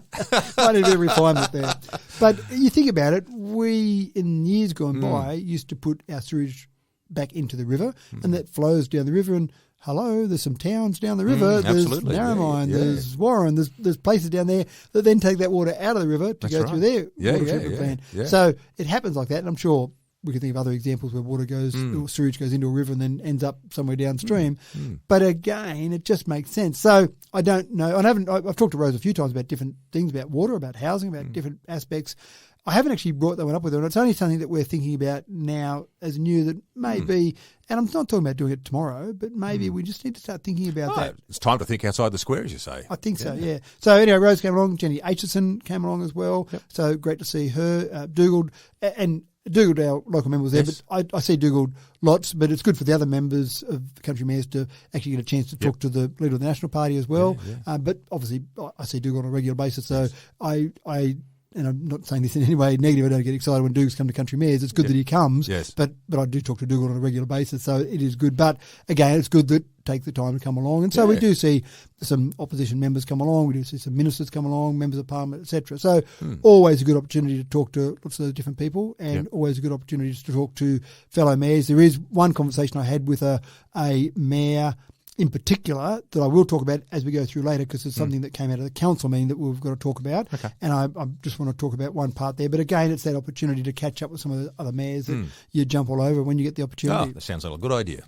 Might need a bit of refinement there. But you think about it, we, in years gone by, used to put our sewage back into the river, and that flows down the river, and hello, there's some towns down the river. There's Narromine, there's Warren, there's places down there that then take that water out of the river to go through their water treatment plant. So it happens like that, and I'm sure we can think of other examples where water goes, or sewage goes into a river and then ends up somewhere downstream. But again, it just makes sense. So I don't know. I've talked to Rose a few times about different things, about water, about housing, about different aspects. I haven't actually brought that one up with her, and it's only something that we're thinking about now as new that maybe, and I'm not talking about doing it tomorrow, but maybe we just need to start thinking about that. It's time to think outside the square, as you say. I think so, yeah. So anyway, Rose came along, Jenny Aitchison came along as well, so great to see her. Dougal, and Dougal, our local member, was there, but I see Dougal lots, but it's good for the other members of the country mayors to actually get a chance to talk to the leader of the National Party as well. But obviously, I see Dougal on a regular basis, so and I'm not saying this in any way negative, I don't get excited when Dougal's come to country mayors. It's good that he comes, but I do talk to Dougal on a regular basis, so it is good. But again, it's good that take the time to come along. And so we do see some opposition members come along, we do see some ministers come along, members of parliament, etc. So always a good opportunity to talk to lots of those different people, and always a good opportunity to talk to fellow mayors. There is one conversation I had with a mayor in particular that I will talk about as we go through later, because it's something that came out of the council meeting that we've got to talk about. And I just want to talk about one part there. But again, it's that opportunity to catch up with some of the other mayors that you jump all over when you get the opportunity. Oh, that sounds like a good idea.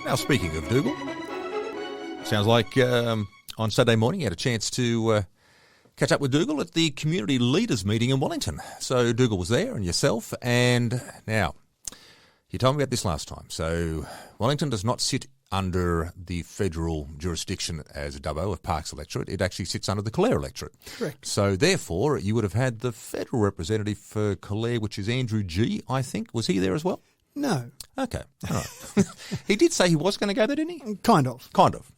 Now, speaking of Dougal, sounds like on Saturday morning you had a chance to catch up with Dougal at the community leaders meeting in Wellington. So Dougal was there, and yourself, and now you told me about this last time. So Wellington does not sit under the federal jurisdiction as Dubbo of Parkes electorate. It actually sits under the Calare electorate. Correct. So therefore, you would have had the federal representative for Calare, which is Andrew G., I think. Was he there as well? No. Okay. All right. He did say he was going to go there, didn't he? Kind of.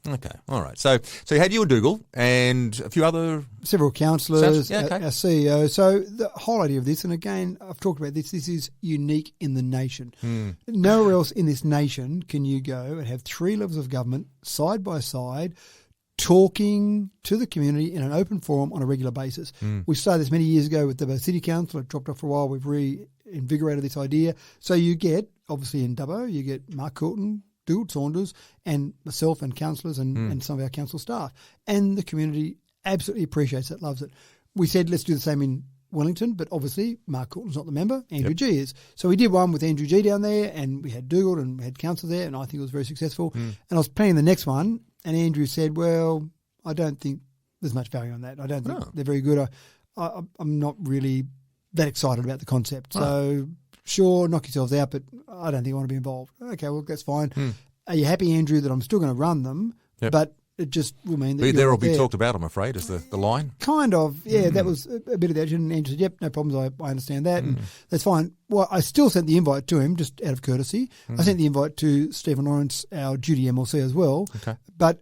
Okay. All right. So you had you and Dougal and a few other... Several councillors, our CEO. So the whole idea of this, and again, I've talked about this is unique in the nation. Nowhere else in this nation can you go and have 3 levels of government side by side talking to the community in an open forum on a regular basis. We started this many years ago with the City Council. It dropped off for a while. We've reinvigorated this idea. So you get, obviously in Dubbo, you get Mark Coulton, Dougal Saunders, and myself and councillors and some of our council staff. And the community absolutely appreciates it, loves it. We said, let's do the same in Wellington, but obviously Mark Coulton's not the member, Andrew G is. So we did one with Andrew G down there, and we had Dougal and we had council there, and I think it was very successful. And I was planning the next one, and Andrew said, well, I don't think there's much value on that. I don't think they're very good. I'm not really that excited about the concept. So sure, knock yourselves out, but I don't think I want to be involved. Okay, well, that's fine. Are you happy, Andrew, that I'm still going to run them, but it just will mean that there will be talked about, I'm afraid, is the line. Kind of, yeah. That was a bit of that. And Andrew said, yep, no problems. I understand that, and that's fine. Well, I still sent the invite to him, just out of courtesy. I sent the invite to Stephen Lawrence, our duty MLC as well. Okay. But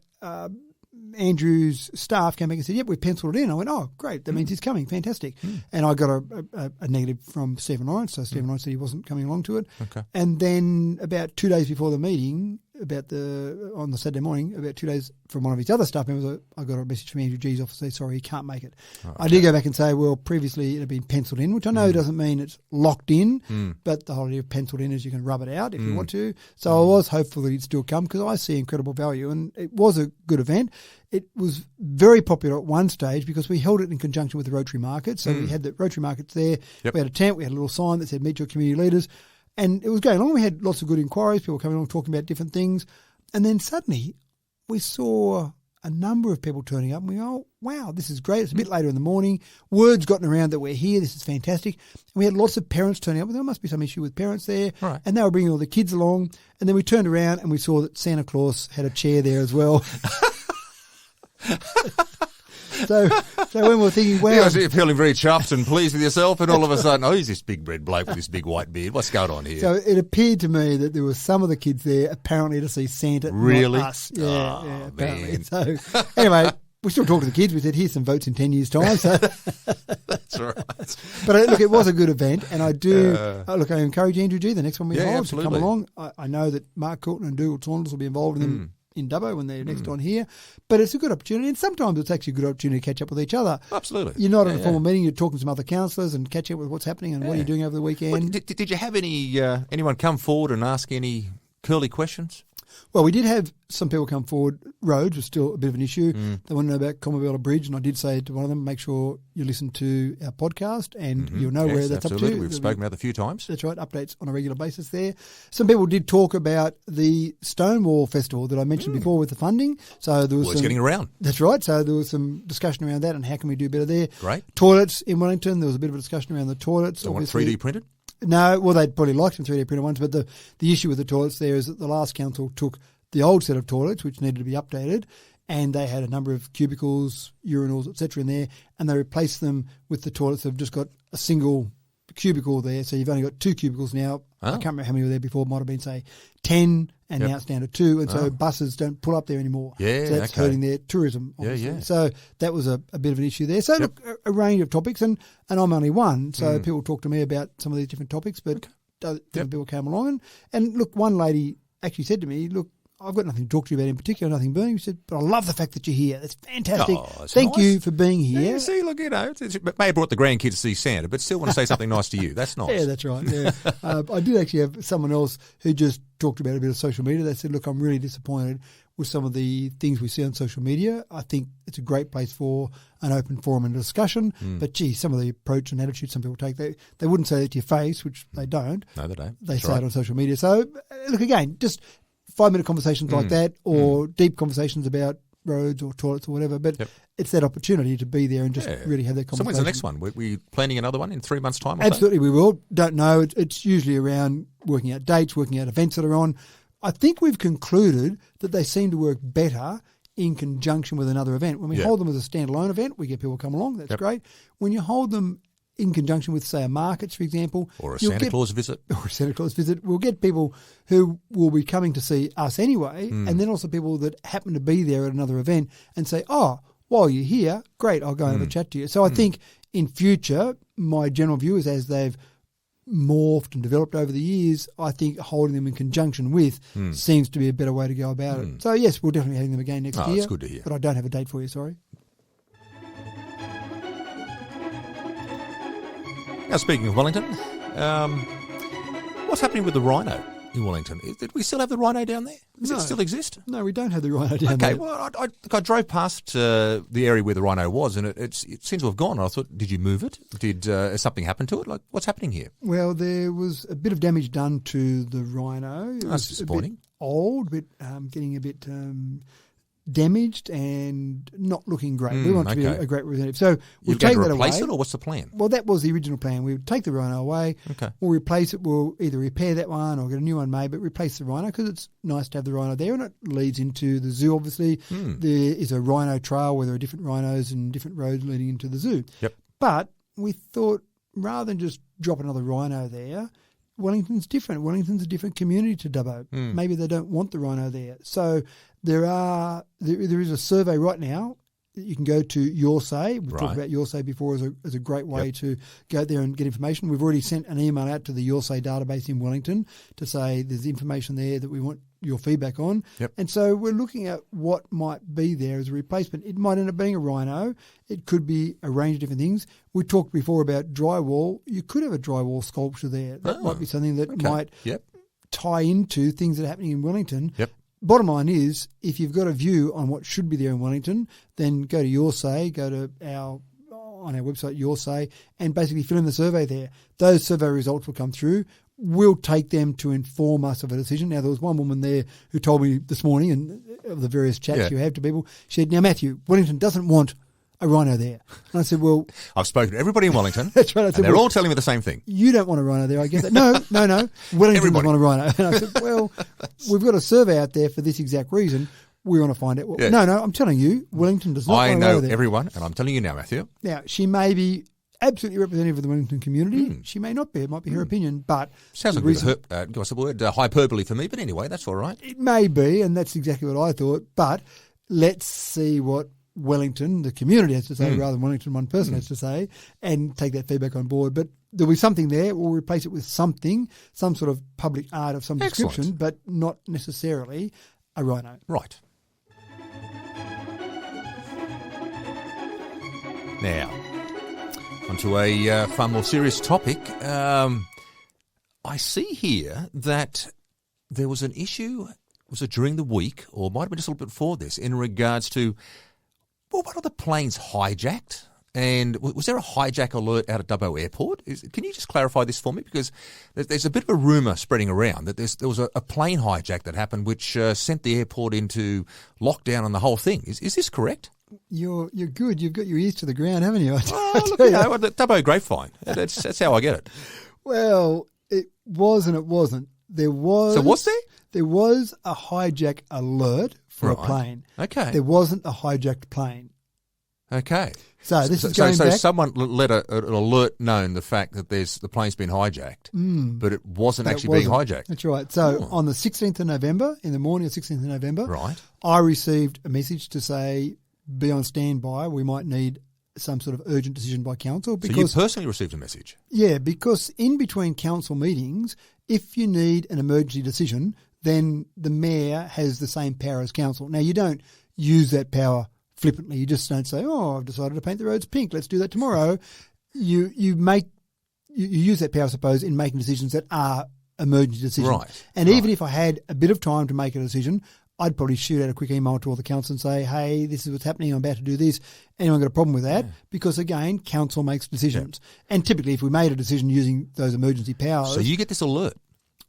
Andrew's staff came back and said, yep, we've penciled it in. I went, oh, great. That means he's coming. Fantastic. And I got a negative from Stephen Lawrence. So Stephen Lawrence said he wasn't coming along to it. Okay. And then about 2 days before the meeting, on the Saturday morning, about 2 days from one of his other staff members, I got a message from Andrew G's office saying, sorry, he can't make it. Oh, okay. I did go back and say, well, previously it had been penciled in, which I know doesn't mean it's locked in, but the whole idea of penciled in is you can rub it out if you want to. So I was hopeful that he'd still come because I see incredible value, and it was a good event. It was very popular at one stage because we held it in conjunction with the Rotary Market. So we had the Rotary Markets there. Yep. We had a tent. We had a little sign that said, meet your community leaders. And it was going along. We had lots of good inquiries, people coming along talking about different things. And then suddenly we saw a number of people turning up and we go, oh, wow, this is great. It's a bit later in the morning. Word's gotten around that we're here. This is fantastic. And we had lots of parents turning up. There must be some issue with parents there. Right. And they were bringing all the kids along. And then we turned around and we saw that Santa Claus had a chair there as well. So when we were thinking, wow. You're feeling very chuffed and pleased with yourself, and all of a sudden, oh, he's this big red bloke with this big white beard. What's going on here? So it appeared to me that there were some of the kids there apparently to see Santa, really? Not us. Yeah, apparently. Man. So anyway, we still talked to the kids. We said, here's some votes in 10 years' time. So that's right. But look, it was a good event, and I do, I encourage Andrew G, the next one we hold, to come along. I know that Mark Coulton and Dougal Saunders will be involved in them. In Dubbo when they're next on here. But it's a good opportunity, and sometimes it's actually a good opportunity to catch up with each other. Absolutely. You're not at a formal meeting, you're talking to some other councillors and catching up with what's happening and what are you doing over the weekend. Well, did you have anyone come forward and ask any curly questions? Well, we did have some people come forward. Roads was still a bit of an issue. They want to know about Commonwealth Bridge, and I did say to one of them, make sure you listen to our podcast and you'll know where that's absolutely. up to. We've spoken about it a few times. That's right, updates on a regular basis there. Some people did talk about the Stonewall Festival that I mentioned before with the funding. So there was it's getting around. That's right. So there was some discussion around that and how can we do better there. Great. Toilets in Wellington, there was a bit of a discussion around the toilets. They want 3D printed? No, well, they'd probably like some 3D printed ones, but the issue with the toilets there is that the last council took the old set of toilets, which needed to be updated, and they had a number of cubicles, urinals, etc. in there, and they replaced them with the toilets that have just got a single cubicle there. So you've only got 2 cubicles now. I can't remember how many were there before. It might have been, say, 10, and now it's down to 2, and so buses don't pull up there anymore. Yeah, so that's hurting their tourism, obviously. Yeah. So that was a bit of an issue there. So look, a range of topics, and I'm only one, so people talk to me about some of these different topics, but different people came along. And look, one lady actually said to me, look, I've got nothing to talk to you about in particular, nothing burning. She said, but I love the fact that you're here. That's fantastic. Thank you for being here. Yeah, see, look, may have brought the grandkids to see Santa, but still want to say something nice to you. That's nice. Yeah, that's right. Yeah. I did actually have someone else who just talked about a bit of social media. They said, look, I'm really disappointed with some of the things we see on social media. I think it's a great place for an open forum and discussion. But, gee, some of the approach and attitude some people take, they wouldn't say that to your face, which they don't. No, they don't. They say it on social media. So, look, again, just 5-minute conversations like that, or deep conversations about roads or toilets or whatever, but it's that opportunity to be there and just really have that conversation. So when's the next one? We planning another one in 3 months' time? Absolutely, we will. Don't know. It's usually around working out dates, working out events that are on. I think we've concluded that they seem to work better in conjunction with another event. When we hold them as a standalone event, we get people come along. That's great. When you hold them in conjunction with, say, a markets, for example. Or a Santa Claus visit. Or a Santa Claus visit. We'll get people who will be coming to see us anyway, and then also people that happen to be there at another event and say, oh, while you're here, great, I'll go and have a chat to you. So I think in future, my general view is as they've morphed and developed over the years, I think holding them in conjunction with seems to be a better way to go about it. So, yes, we'll definitely be having them again next year. That's good to hear. But I don't have a date for you, sorry. Now, speaking of Wellington, what's happening with the Rhino in Wellington? Did we still have the Rhino down there? Does it still exist? No, we don't have the Rhino down there. Okay, well, I drove past the area where the Rhino was, and it seems to have gone. I thought, did you move it? Did something happen to it? Like, what's happening here? Well, there was a bit of damage done to the Rhino. That's disappointing. A bit old, getting a bit damaged and not looking great. We want to be a great representative. So we'll take that away. Replace it, or what's the plan? Well, that was the original plan. We would take the Rhino away. Okay. We'll replace it. We'll either repair that one or get a new one made, but replace the Rhino because it's nice to have the Rhino there, and it leads into the zoo, obviously. There is a Rhino trail where there are different rhinos and different roads leading into the zoo. Yep. But we thought rather than just drop another Rhino there, Wellington's different. Wellington's a different community to Dubbo. Maybe they don't want the Rhino there. So there is a survey right now you can go to Your Say. We've Right. talked about Your Say before as a great way to go there and get information. We've already sent an email out to the Your Say database in Wellington to say there's information there that we want your feedback on. Yep. And so we're looking at what might be there as a replacement. It might end up being a Rhino. It could be a range of different things. We talked before about drywall. You could have a drywall sculpture there. That might be something that might tie into things that are happening in Wellington. Yep. Bottom line is, if you've got a view on what should be there in Wellington, then go to Your Say, go to on our website, Your Say, and basically fill in the survey there. Those survey results will come through. We'll take them to inform us of a decision. Now, there was one woman there who told me this morning, and of the various chats you have to people, she said, now, Matthew, Wellington doesn't want a Rhino there. And I said, well... I've spoken to everybody in Wellington. That's right. I said, and they're all telling me the same thing. You don't want a Rhino there, I guess. No. Wellington doesn't want a Rhino. And I said, well, we've got a survey out there for this exact reason. We want to find out. Well, no, I'm telling you, Wellington does not want a Rhino there. I know everyone, and I'm telling you now, Matthew. Now, she may be absolutely representative of the Wellington community. She may not be. It might be her opinion, but... Sounds like what's the word? Hyperbole for me, but anyway, that's all right. It may be, and that's exactly what I thought, but let's see what Wellington, the community, has to say, rather than Wellington one person has to say, and take that feedback on board. But there'll be something there. We'll replace it with something, some sort of public art of some description, but not necessarily a Rhino. Right. Now, onto a far more serious topic. I see here that there was an issue, was it during the week, or might have been just a little bit before this, in regards to, well, one of the planes hijacked? And was there a hijack alert out at Dubbo Airport? Can you just clarify this for me? Because there's a bit of a rumour spreading around that there was a plane hijack that happened which sent the airport into lockdown and the whole thing. Is this correct? You're good. You've got your ears to the ground, haven't you? The Dubbo grapevine. That's how I get it. Well, it was and it wasn't. There was. So was there? There was a hijack alert for a plane. Okay. There wasn't a hijacked plane. Okay. So this is going back. So someone let an alert known the fact that the plane's been hijacked, but it wasn't actually being hijacked. That's right. So on the 16th of November, in the morning of 16th of November, I received a message to say, be on standby. We might need some sort of urgent decision by council. Because, so you personally received a message? Yeah, because in between council meetings, if you need an emergency decision, then the mayor has the same power as council. Now, you don't use that power flippantly. You just don't say, I've decided to paint the roads pink. Let's do that tomorrow. You use that power, I suppose, in making decisions that are emergency decisions. Right. And even if I had a bit of time to make a decision, I'd probably shoot out a quick email to all the council and say, hey, this is what's happening. I'm about to do this. Anyone got a problem with that? Yeah. Because, again, council makes decisions. Yeah. And typically, if we made a decision using those emergency powers... So you get this alert?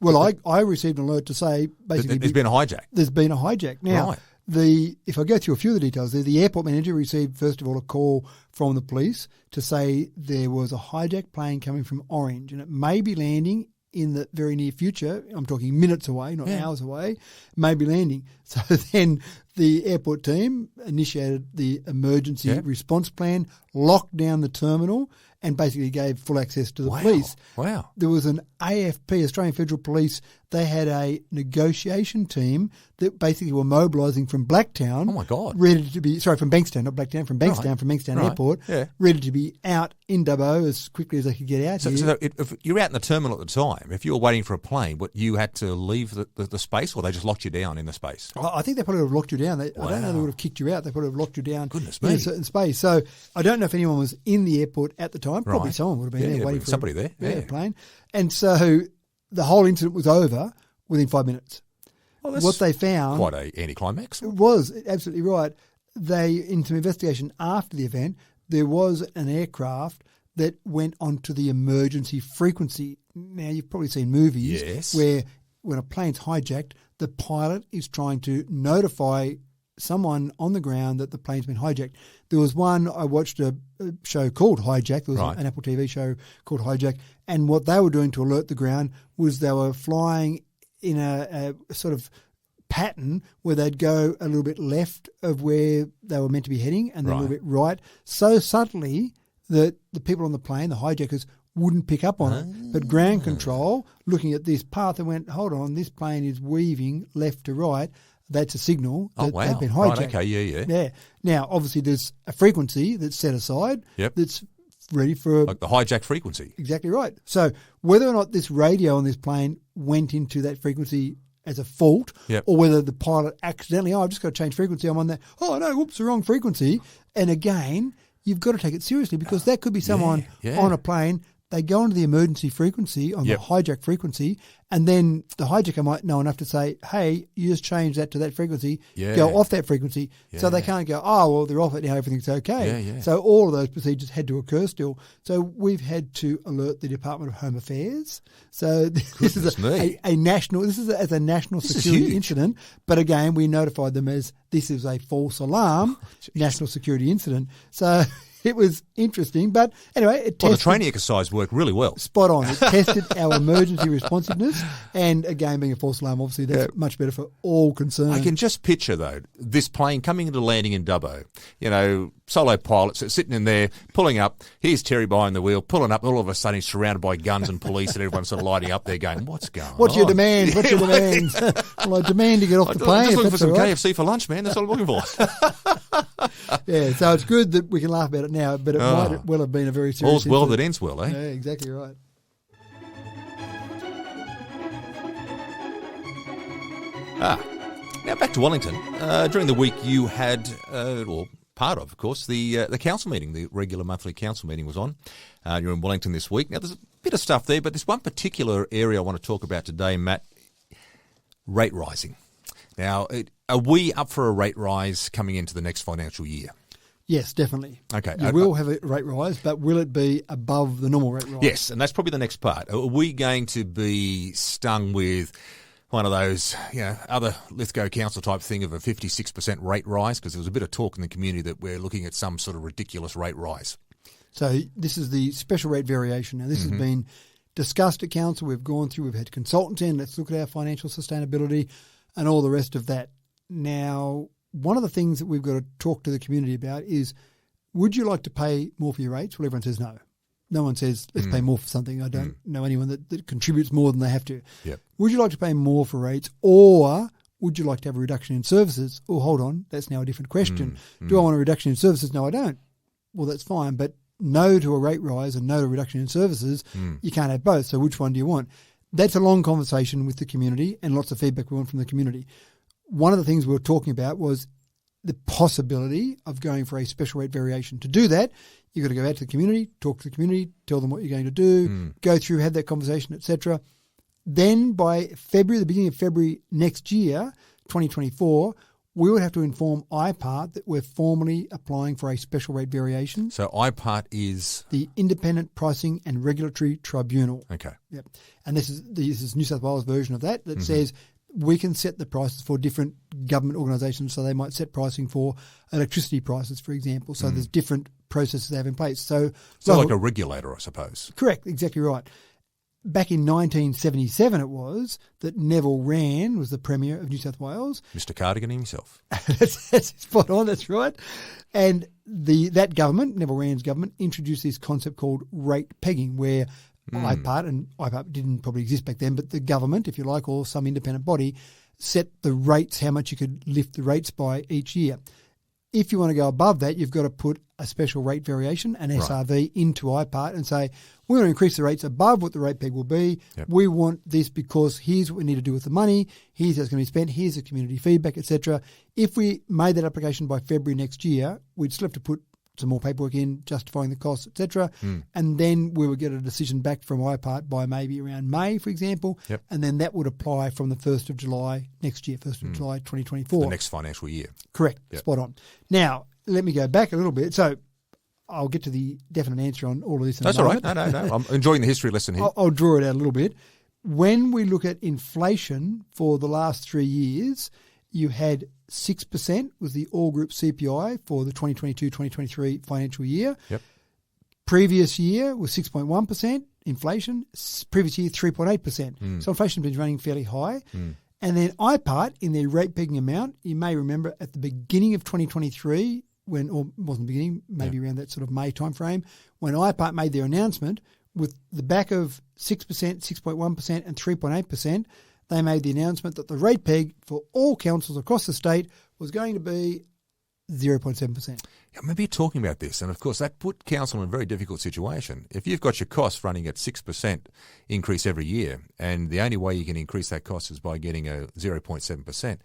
Well, I received an alert to say, basically... There's been a hijack? There's been a hijack. Now, if I go through a few of the details, the airport manager received, first of all, a call from the police to say there was a hijacked plane coming from Orange, and it may be landing in the very near future. I'm talking minutes away, not hours away, may be landing. So then the airport team initiated the emergency response plan, locked down the terminal, and basically gave full access to the police. Wow. There was an AFP, Australian Federal Police, they had a negotiation team that basically were mobilising from Blacktown. Oh, my God. Ready to be, from Bankstown, not Blacktown, from Bankstown Airport, ready to be out in Dubbo as quickly as they could get out here. So if you're out in the terminal at the time, if you were waiting for a plane, you had to leave the space, or they just locked you down in the space? I think they probably would have locked you down. I don't know they would have kicked you out. They probably would have locked you down in a certain space. So I don't know if anyone was in the airport at the time. Probably someone would have been there waiting for somebody there. A plane. And so the whole incident was over within 5 minutes. Well, that's what they found... quite an anticlimax. It was, absolutely right. In some investigation after the event, there was an aircraft that went onto the emergency frequency. Now, you've probably seen movies where when a plane's hijacked, the pilot is trying to notify someone on the ground that the plane's been hijacked. There was one, I watched a show called Hijack. There was an Apple TV show called Hijack. And what they were doing to alert the ground was they were flying in a sort of pattern where they'd go a little bit left of where they were meant to be heading and then a little bit right, so subtly that the people on the plane, the hijackers, wouldn't pick up on it. But ground control, looking at this path, they went, hold on, this plane is weaving left to right. that's a signal that wow. they've been hijacked. Right, okay, yeah. Yeah. Now, obviously, there's a frequency that's set aside that's ready for... Like the hijack frequency. Exactly right. So whether or not this radio on this plane went into that frequency as a fault, or whether the pilot accidentally, I've just got to change frequency, I'm on that, no, whoops, the wrong frequency. And again, you've got to take it seriously because that could be someone on a plane, they go into the emergency frequency on the hijack frequency, and then the hijacker might know enough to say, hey, you just change that to that frequency, go off that frequency. So they can't go, well, they're off it now, everything's okay. So all of those procedures had to occur still. So we've had to alert the Department of Home Affairs. So this is a national, as a national security incident. But again, we notified them as this is a false alarm, national security incident. So it was interesting, but anyway, it tested, the training exercise worked really well. Spot on. It tested our emergency responsiveness, and again, being a false alarm, obviously that's much better for all concerned. I can just picture though this plane coming into landing in Dubbo. Solo pilots sitting in there, pulling up. Here's Terry behind the wheel, pulling up. All of a sudden, he's surrounded by guns and police, and everyone's sort of lighting up there, going, "What's going on? What's your demand? What's your demands?" Well, I demand to get off the plane. I'm just looking for some right. KFC for lunch, man. That's what I'm looking for. So it's good that we can laugh about it now, but it might well have been a very serious. All's well incident. that ends well, eh? Yeah, exactly right. Now back to Wellington. During the week, you had, part of course, the council meeting, the regular monthly council meeting was on. You're in Wellington this week. Now, there's a bit of stuff there, but there's one particular area I want to talk about today, Matt, rate rising. Now, are we up for a rate rise coming into the next financial year? Yes, definitely. Okay. You will have a rate rise, but will it be above the normal rate rise? Yes, and that's probably the next part. Are we going to be stung with one of those, other Lithgow Council type thing of a 56% rate rise? Because there was a bit of talk in the community that we're looking at some sort of ridiculous rate rise. So this is the special rate variation. Now, this has been discussed at council. We've gone through, we've had consultants in, let's look at our financial sustainability and all the rest of that. Now, one of the things that we've got to talk to the community about is, would you like to pay more for your rates? Well, everyone says no. No one says, let's pay more for something. I don't know anyone that contributes more than they have to. Yep. Would you like to pay more for rates, or would you like to have a reduction in services? Oh, hold on, that's now a different question. Do I want a reduction in services? No, I don't. Well, that's fine, but no to a rate rise and no to a reduction in services, you can't have both. So which one do you want? That's a long conversation with the community and lots of feedback we want from the community. One of the things we were talking about was the possibility of going for a special rate variation. To do that, you've got to go out to the community, talk to the community, tell them what you're going to do, go through, have that conversation, etc. Then by February, the beginning of February next year, 2024, we would have to inform IPART that we're formally applying for a special rate variation. So IPART is? The Independent Pricing and Regulatory Tribunal. Okay. Yep. And this is New South Wales version of that says we can set the prices for different government organisations. So they might set pricing for electricity prices, for example. So there's different processes they have in place. So like a regulator, I suppose. Correct. Exactly right. Back in 1977 it was that Neville Wran was the Premier of New South Wales. Mr. Cardigan himself. That's spot on, that's right. And that government, Neville Wran's government, introduced this concept called rate pegging, where IPART didn't probably exist back then, but the government, if you like, or some independent body, set the rates, how much you could lift the rates by each year. If you want to go above that, you've got to put a special rate variation, an SRV, into IPART and say, we want to increase the rates above what the rate peg will be. Yep. We want this because here's what we need to do with the money. Here's how it's going to be spent. Here's the community feedback, etc. If we made that application by February next year, we'd still have to put some more paperwork in, justifying the costs, etc. And then we would get a decision back from IPART by maybe around May, for example. Yep. And then that would apply from the 1st of July next year, 1st of July 2024. The next financial year. Correct. Yep. Spot on. Now, let me go back a little bit. So I'll get to the definite answer on all of this in a moment. That's all right. No. I'm enjoying the history lesson here. I'll draw it out a little bit. When we look at inflation for the last 3 years, you had 6% was the all-group CPI for the 2022-2023 financial year. Yep. Previous year was 6.1% inflation. Previous year, 3.8%. So inflation's been running fairly high. And then IPART, in their rate pegging amount, you may remember at the beginning of 2023, or it wasn't the beginning, maybe around that sort of May timeframe, when IPART made their announcement with the back of 6%, 6.1% and 3.8%, they made the announcement that the rate peg for all councils across the state was going to be 0.7%. I remember you talking about this, and of course that put council in a very difficult situation. If you've got your costs running at 6% increase every year, and the only way you can increase that cost is by getting a 0.7%,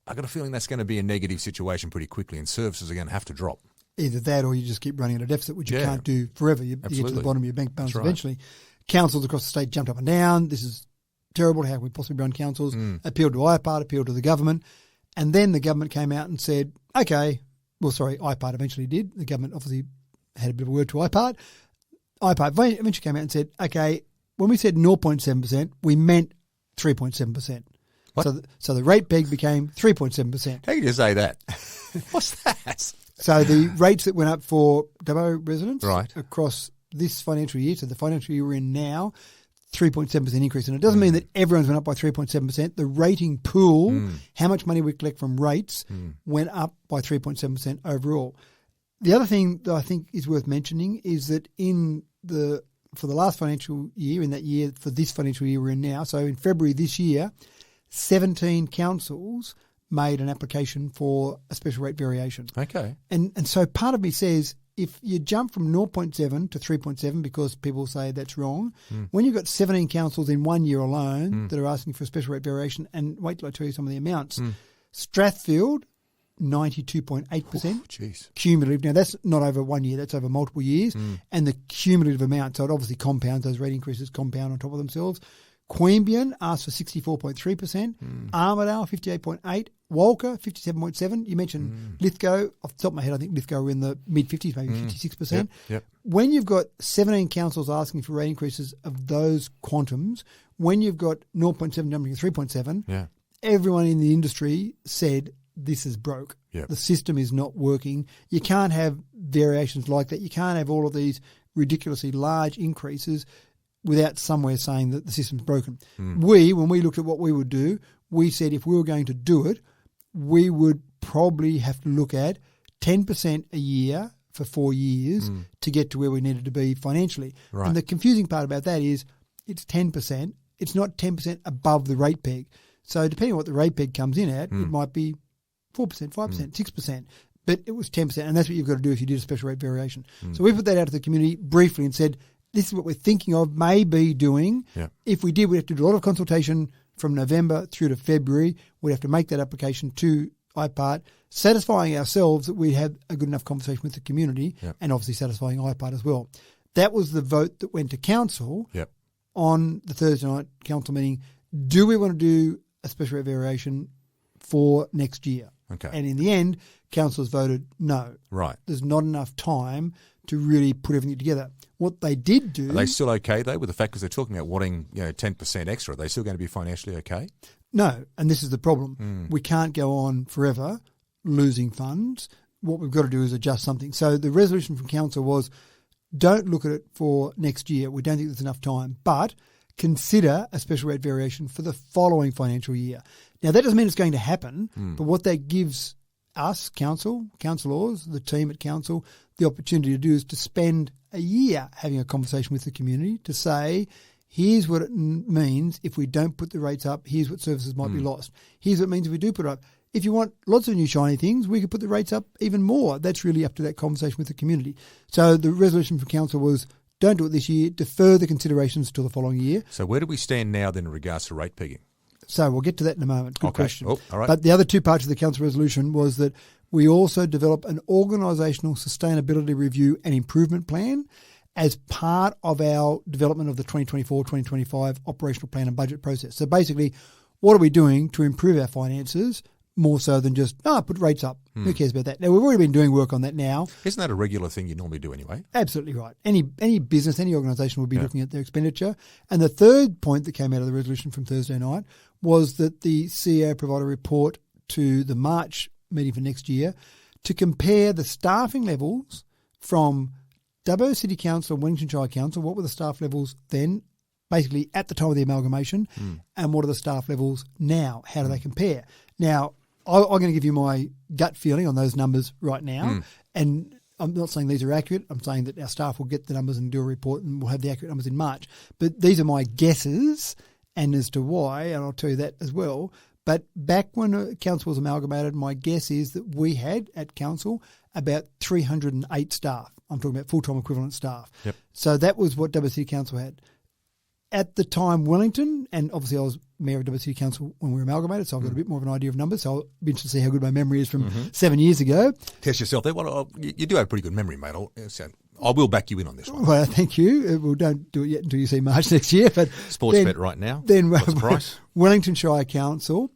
I've got a feeling that's going to be a negative situation pretty quickly, and services are going to have to drop. Either that or you just keep running at a deficit, which you can't do forever. You get to the bottom of your bank balance eventually. Councils across the state jumped up and down. This is terrible. How can we possibly run councils? Appealed to IPART, appealed to the government. And then the government came out and said, okay, IPART eventually did. The government obviously had a bit of a word to IPART. IPART eventually came out and said, okay, when we said 0.7%, we meant 3.7%. So the rate peg became 3.7%. How can you say that? What's that? So the rates that went up for Dubbo residents across this financial year, so the financial year we're in now, 3.7% increase. And it doesn't mean that everyone's went up by 3.7%. The rating pool, how much money we collect from rates, went up by 3.7% overall. The other thing that I think is worth mentioning is that for the last financial year, in that year, for this financial year we're in now, so in February this year, 17 councils made an application for a special rate variation. Okay. And so part of me says, if you jump from 0.7 to 3.7 because people say that's wrong, when you've got 17 councils in 1 year alone that are asking for a special rate variation, and wait till I tell you some of the amounts, Strathfield, 92.8% cumulative. Now, that's not over 1 year, that's over multiple years, and the cumulative amount, so it obviously compounds, those rate increases compound on top of themselves. Queanbeyan asked for 64.3%, Armidale 58.8%, Walker 57.7%. You mentioned Lithgow. Off the top of my head, I think Lithgow were in the mid-50s, maybe 56%. Yep. When you've got 17 councils asking for rate increases of those quantums, when you've got 0.7 jumping to 3.7, everyone in the industry said this is broke. Yep. The system is not working. You can't have variations like that. You can't have all of these ridiculously large increases without somewhere saying that the system's broken. When we looked at what we would do, we said if we were going to do it, we would probably have to look at 10% a year for 4 years to get to where we needed to be financially. Right. And the confusing part about that is it's 10%. It's not 10% above the rate peg. So depending on what the rate peg comes in at, it might be 4%, 5%, 6%. But it was 10%, and that's what you've got to do if you did a special rate variation. So we put that out to the community briefly and said, this is what we're thinking of maybe doing. Yep. If we did, we'd have to do a lot of consultation from November through to February. We'd have to make that application to IPART, satisfying ourselves that we had a good enough conversation with the community and obviously satisfying IPART as well. That was the vote that went to council on the Thursday night council meeting. Do we want to do a special rate variation for next year? Okay. And in the end, councillors voted no. Right. There's not enough time to really put everything together. What they did do... Are they still okay, though, with the fact because they're talking about wanting 10% extra? Are they still going to be financially okay? No, and this is the problem. We can't go on forever losing funds. What we've got to do is adjust something. So the resolution from council was, don't look at it for next year. We don't think there's enough time, but consider a special rate variation for the following financial year. Now, that doesn't mean it's going to happen, but what that gives us, councillors, the team at council, the opportunity to do is to spend a year having a conversation with the community to say, here's what it means if we don't put the rates up, here's what services might be lost. Here's what it means if we do put it up. If you want lots of new shiny things, we could put the rates up even more. That's really up to that conversation with the community. So the resolution from council was, don't do it this year, defer the considerations till the following year. So where do we stand now then in regards to rate pegging? So we'll get to that in a moment. Good question. Oh, all right. But the other two parts of the council resolution was that we also develop an organisational sustainability review and improvement plan as part of our development of the 2024-2025 operational plan and budget process. So basically, what are we doing to improve our finances more so than just, put rates up? Who cares about that? Now, we've already been doing work on that now. Isn't that a regular thing you normally do anyway? Absolutely right. Any business, any organisation will be looking at their expenditure. And the third point that came out of the resolution from Thursday night was that the CEO provide a report to the March meeting for next year to compare the staffing levels from Dubbo City Council and Wellington Shire Council. What were the staff levels then, basically at the time of the amalgamation, and what are the staff levels now? How do they compare? Now, I'm going to give you my gut feeling on those numbers right now, and I'm not saying these are accurate. I'm saying that our staff will get the numbers and do a report and we'll have the accurate numbers in March. But these are my guesses, and as to why, and I'll tell you that as well. But back when council was amalgamated, my guess is that we had at council about 308 staff. I'm talking about full-time equivalent staff. Yep. So that was what Dubbo City Council had. At the time, Wellington, and obviously I was mayor of Dubbo City Council when we were amalgamated, so I've got a bit more of an idea of numbers. So I'll be interested to see how good my memory is from 7 years ago. Test yourself there. Well, you do have a pretty good memory, mate. I will back you in on this one. Well, thank you. Well, don't do it yet until you see March next year. But Sports bet right now. Then what's the price? Wellington Shire Council,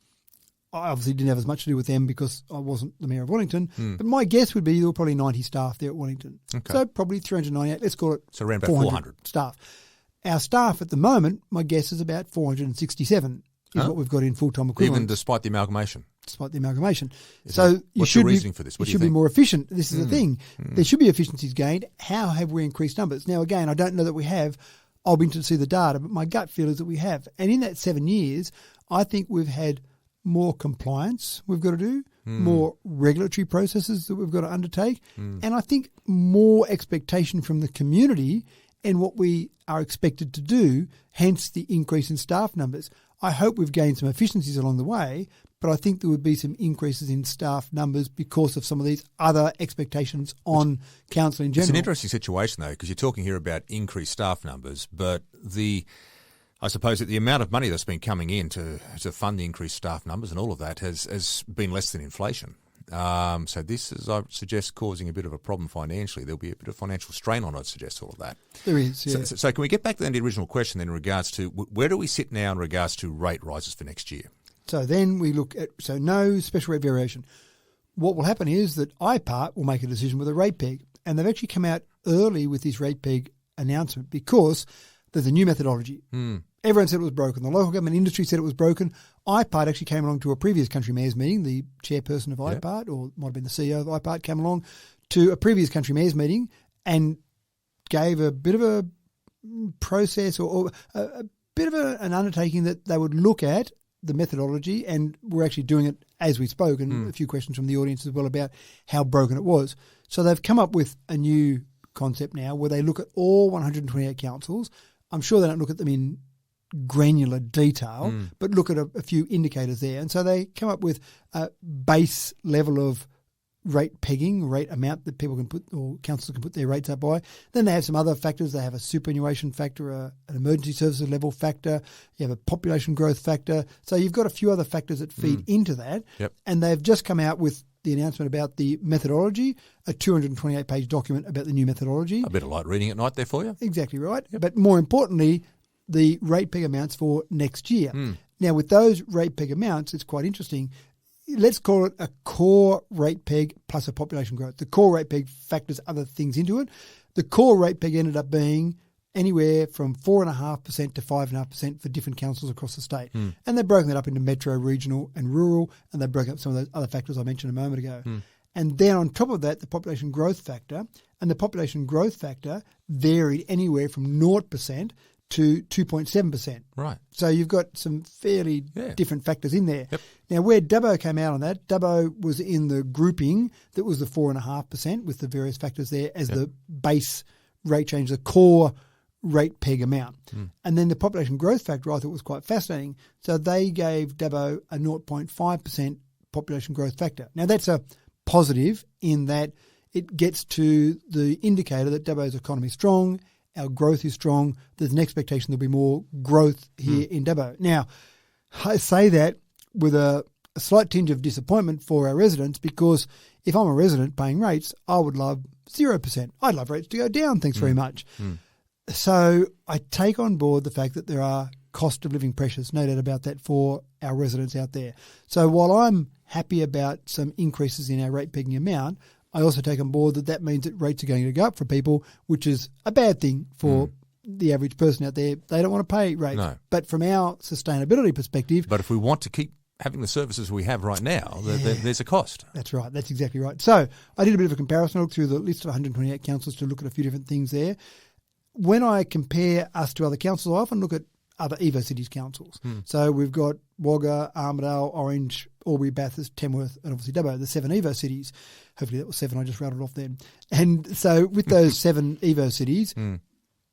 I obviously didn't have as much to do with them because I wasn't the mayor of Wellington. But my guess would be there were probably 90 staff there at Wellington. Okay. So probably 398. Let's call it so around about 400 staff. Our staff at the moment, my guess is about 467 is what we've got in full-time equivalent. Even despite the amalgamation? Despite the amalgamation. So what's the reasoning for this? What you do you should be think? more efficient. This is the thing. There should be efficiencies gained. How have we increased numbers? Now, again, I don't know that we have. I'll be interested to see the data, but my gut feel is that we have. And in that 7 years, I think we've had more compliance we've got to do, more regulatory processes that we've got to undertake, and I think more expectation from the community and what we are expected to do, hence the increase in staff numbers. I hope we've gained some efficiencies along the way, but I think there would be some increases in staff numbers because of some of these other expectations on council in general. It's an interesting situation, though, because you're talking here about increased staff numbers, but I suppose that the amount of money that's been coming in to fund the increased staff numbers and all of that has been less than inflation. So this is, I suggest, causing a bit of a problem financially. There'll be a bit of financial strain on it, I suggest, all of that. There is, yeah. So can we get back to the original question then in regards to where do we sit now in regards to rate rises for next year? So then we look at, so no special rate variation. What will happen is that IPART will make a decision with a rate peg, and they've actually come out early with this rate peg announcement because there's a new methodology. Everyone said it was broken. The local government industry said it was broken. IPART actually came along to a previous country mayor's meeting. The chairperson of IPART, or it might have been the CEO of IPART, came along to a previous country mayor's meeting and gave a bit of a process or a bit of an undertaking that they would look at the methodology, and we're actually doing it as we spoke, and a few questions from the audience as well about how broken it was. So they've come up with a new concept now where they look at all 128 councils. I'm sure they don't look at them in granular detail, but look at a few indicators there. And so they come up with a base level of rate pegging, rate amount that people can put, or councils can put their rates up by. Then they have some other factors. They have a superannuation factor, an emergency services level factor. You have a population growth factor. So you've got a few other factors that feed into that. Yep. And they've just come out with the announcement about the methodology, a 228-page document about the new methodology. A bit of light reading at night there for you. Exactly right. Yep. But more importantly, the rate peg amounts for next year. Now, with those rate peg amounts, it's quite interesting. Let's call it a core rate peg plus a population growth. The core rate peg factors other things into it. The core rate peg ended up being anywhere from 4.5% to 5.5% for different councils across the state. And they've broken that up into metro, regional and rural, and they've broken up some of those other factors I mentioned a moment ago. And then on top of that, the population growth factor, and the population growth factor varied anywhere from 0% to 2.7%. Right. So you've got some fairly different factors in there. Yep. Now, where Dubbo came out on that, Dubbo was in the grouping that was the 4.5% with the various factors there as the base rate change, the core rate peg amount. And then the population growth factor I thought was quite fascinating. So they gave Dubbo a 0.5% population growth factor. Now, that's a positive in that it gets to the indicator that Dubbo's economy is strong, our growth is strong. There's an expectation there'll be more growth here in Dubbo. Now, I say that with a slight tinge of disappointment for our residents because if I'm a resident paying rates, I would love 0%. I'd love rates to go down, thanks very much. So I take on board the fact that there are cost of living pressures, no doubt about that, for our residents out there. So while I'm happy about some increases in our rate pegging amount, I also take on board that means that rates are going to go up for people, which is a bad thing for the average person out there. They don't want to pay rates. No. But from our sustainability perspective... But if we want to keep having the services we have right now, there's a cost. That's right. That's exactly right. So I did a bit of a comparison. I looked through the list of 128 councils to look at a few different things there. When I compare us to other councils, I often look at other Evo Cities councils. So we've got Wagga, Armidale, Orange, Albury, Bathurst, Tamworth, and obviously Dubbo, the 7 Evo cities. Hopefully that was 7, I just rattled off then. And so with those 7 Evo cities,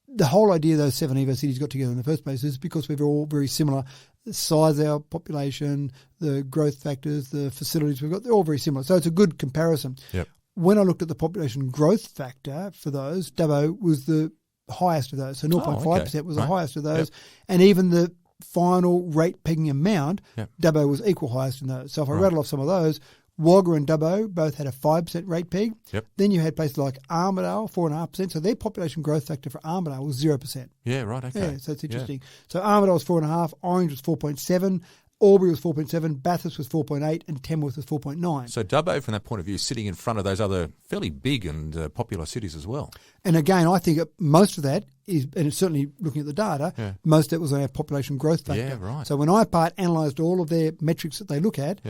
the whole idea those 7 Evo cities got together in the first place is because we're all very similar. The size of our population, the growth factors, the facilities we've got, they're all very similar. So it's a good comparison. Yep. When I looked at the population growth factor for those, Dubbo was the highest of those. So 0.5% was the highest of those. Yep. And even the final rate pegging amount, Dubbo was equal highest in those. So if I rattle off some of those, Wagga and Dubbo both had a 5% rate peg. Yep. Then you had places like Armidale, 4.5%. So their population growth factor for Armidale was 0%. Yeah, right, okay. Yeah, so it's interesting. Yeah. So Armidale was 4.5, Orange was 4.7, Albury was 4.7, Bathurst was 4.8, and Tamworth was 4.9. So Dubbo, from that point of view, is sitting in front of those other fairly big and popular cities as well. And again, I think most of that is, and it's certainly looking at the data, most of that was on our population growth factor. Yeah, right. So when IPART analysed all of their metrics that they look at,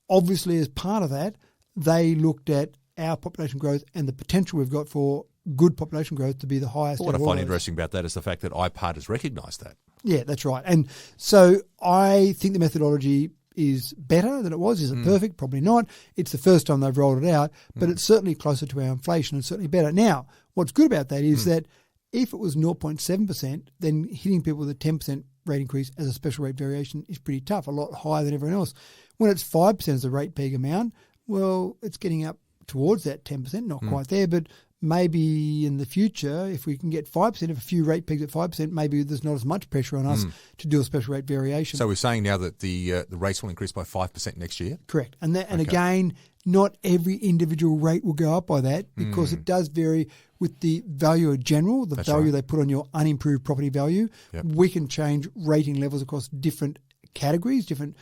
obviously as part of that, they looked at our population growth and the potential we've got for good population growth to be the highest. What I find interesting about that is the fact that IPART has recognised that. Yeah, that's right. And so I think the methodology is better than it was. Is it perfect? Probably not. It's the first time they've rolled it out, but it's certainly closer to our inflation and certainly better. Now, what's good about that is that if it was 0.7%, then hitting people with a 10% rate increase as a special rate variation is pretty tough, a lot higher than everyone else. When it's 5% as a rate peg amount, well, it's getting up towards that 10%, not quite there, but maybe in the future, if we can get 5%, if a few rate pegs at 5%, maybe there's not as much pressure on us to do a special rate variation. So we're saying now that the rates will increase by 5% next year? Correct. And again, not every individual rate will go up by that because it does vary with the value of general, the value they put on your unimproved property value. Yep. We can change rating levels across different categories, different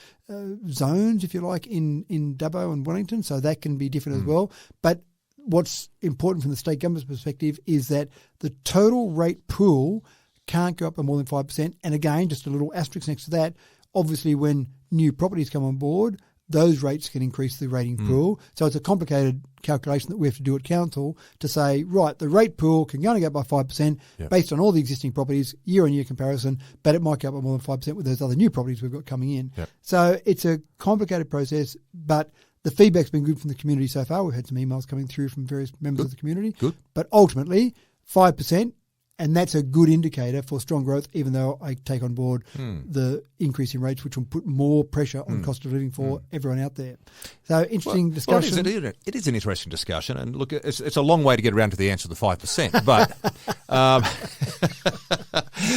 zones, if you like, in Dubbo and Wellington, so that can be different as well. But what's important from the state government's perspective is that the total rate pool can't go up by more than 5%. And again, just a little asterisk next to that, obviously when new properties come on board, those rates can increase the rating pool. So it's a complicated calculation that we have to do at council to say, right, the rate pool can only go up by 5% based on all the existing properties, year-on-year comparison, but it might go up by more than 5% with those other new properties we've got coming in. Yep. So it's a complicated process, but the feedback's been good from the community so far. We've had some emails coming through from various members of the community. Good. But ultimately, 5%, and that's a good indicator for strong growth, even though I take on board the increase in rates, which will put more pressure on cost of living for everyone out there. So interesting discussion. Well, it is an interesting discussion. And look, it's a long way to get around to the answer to the 5%. But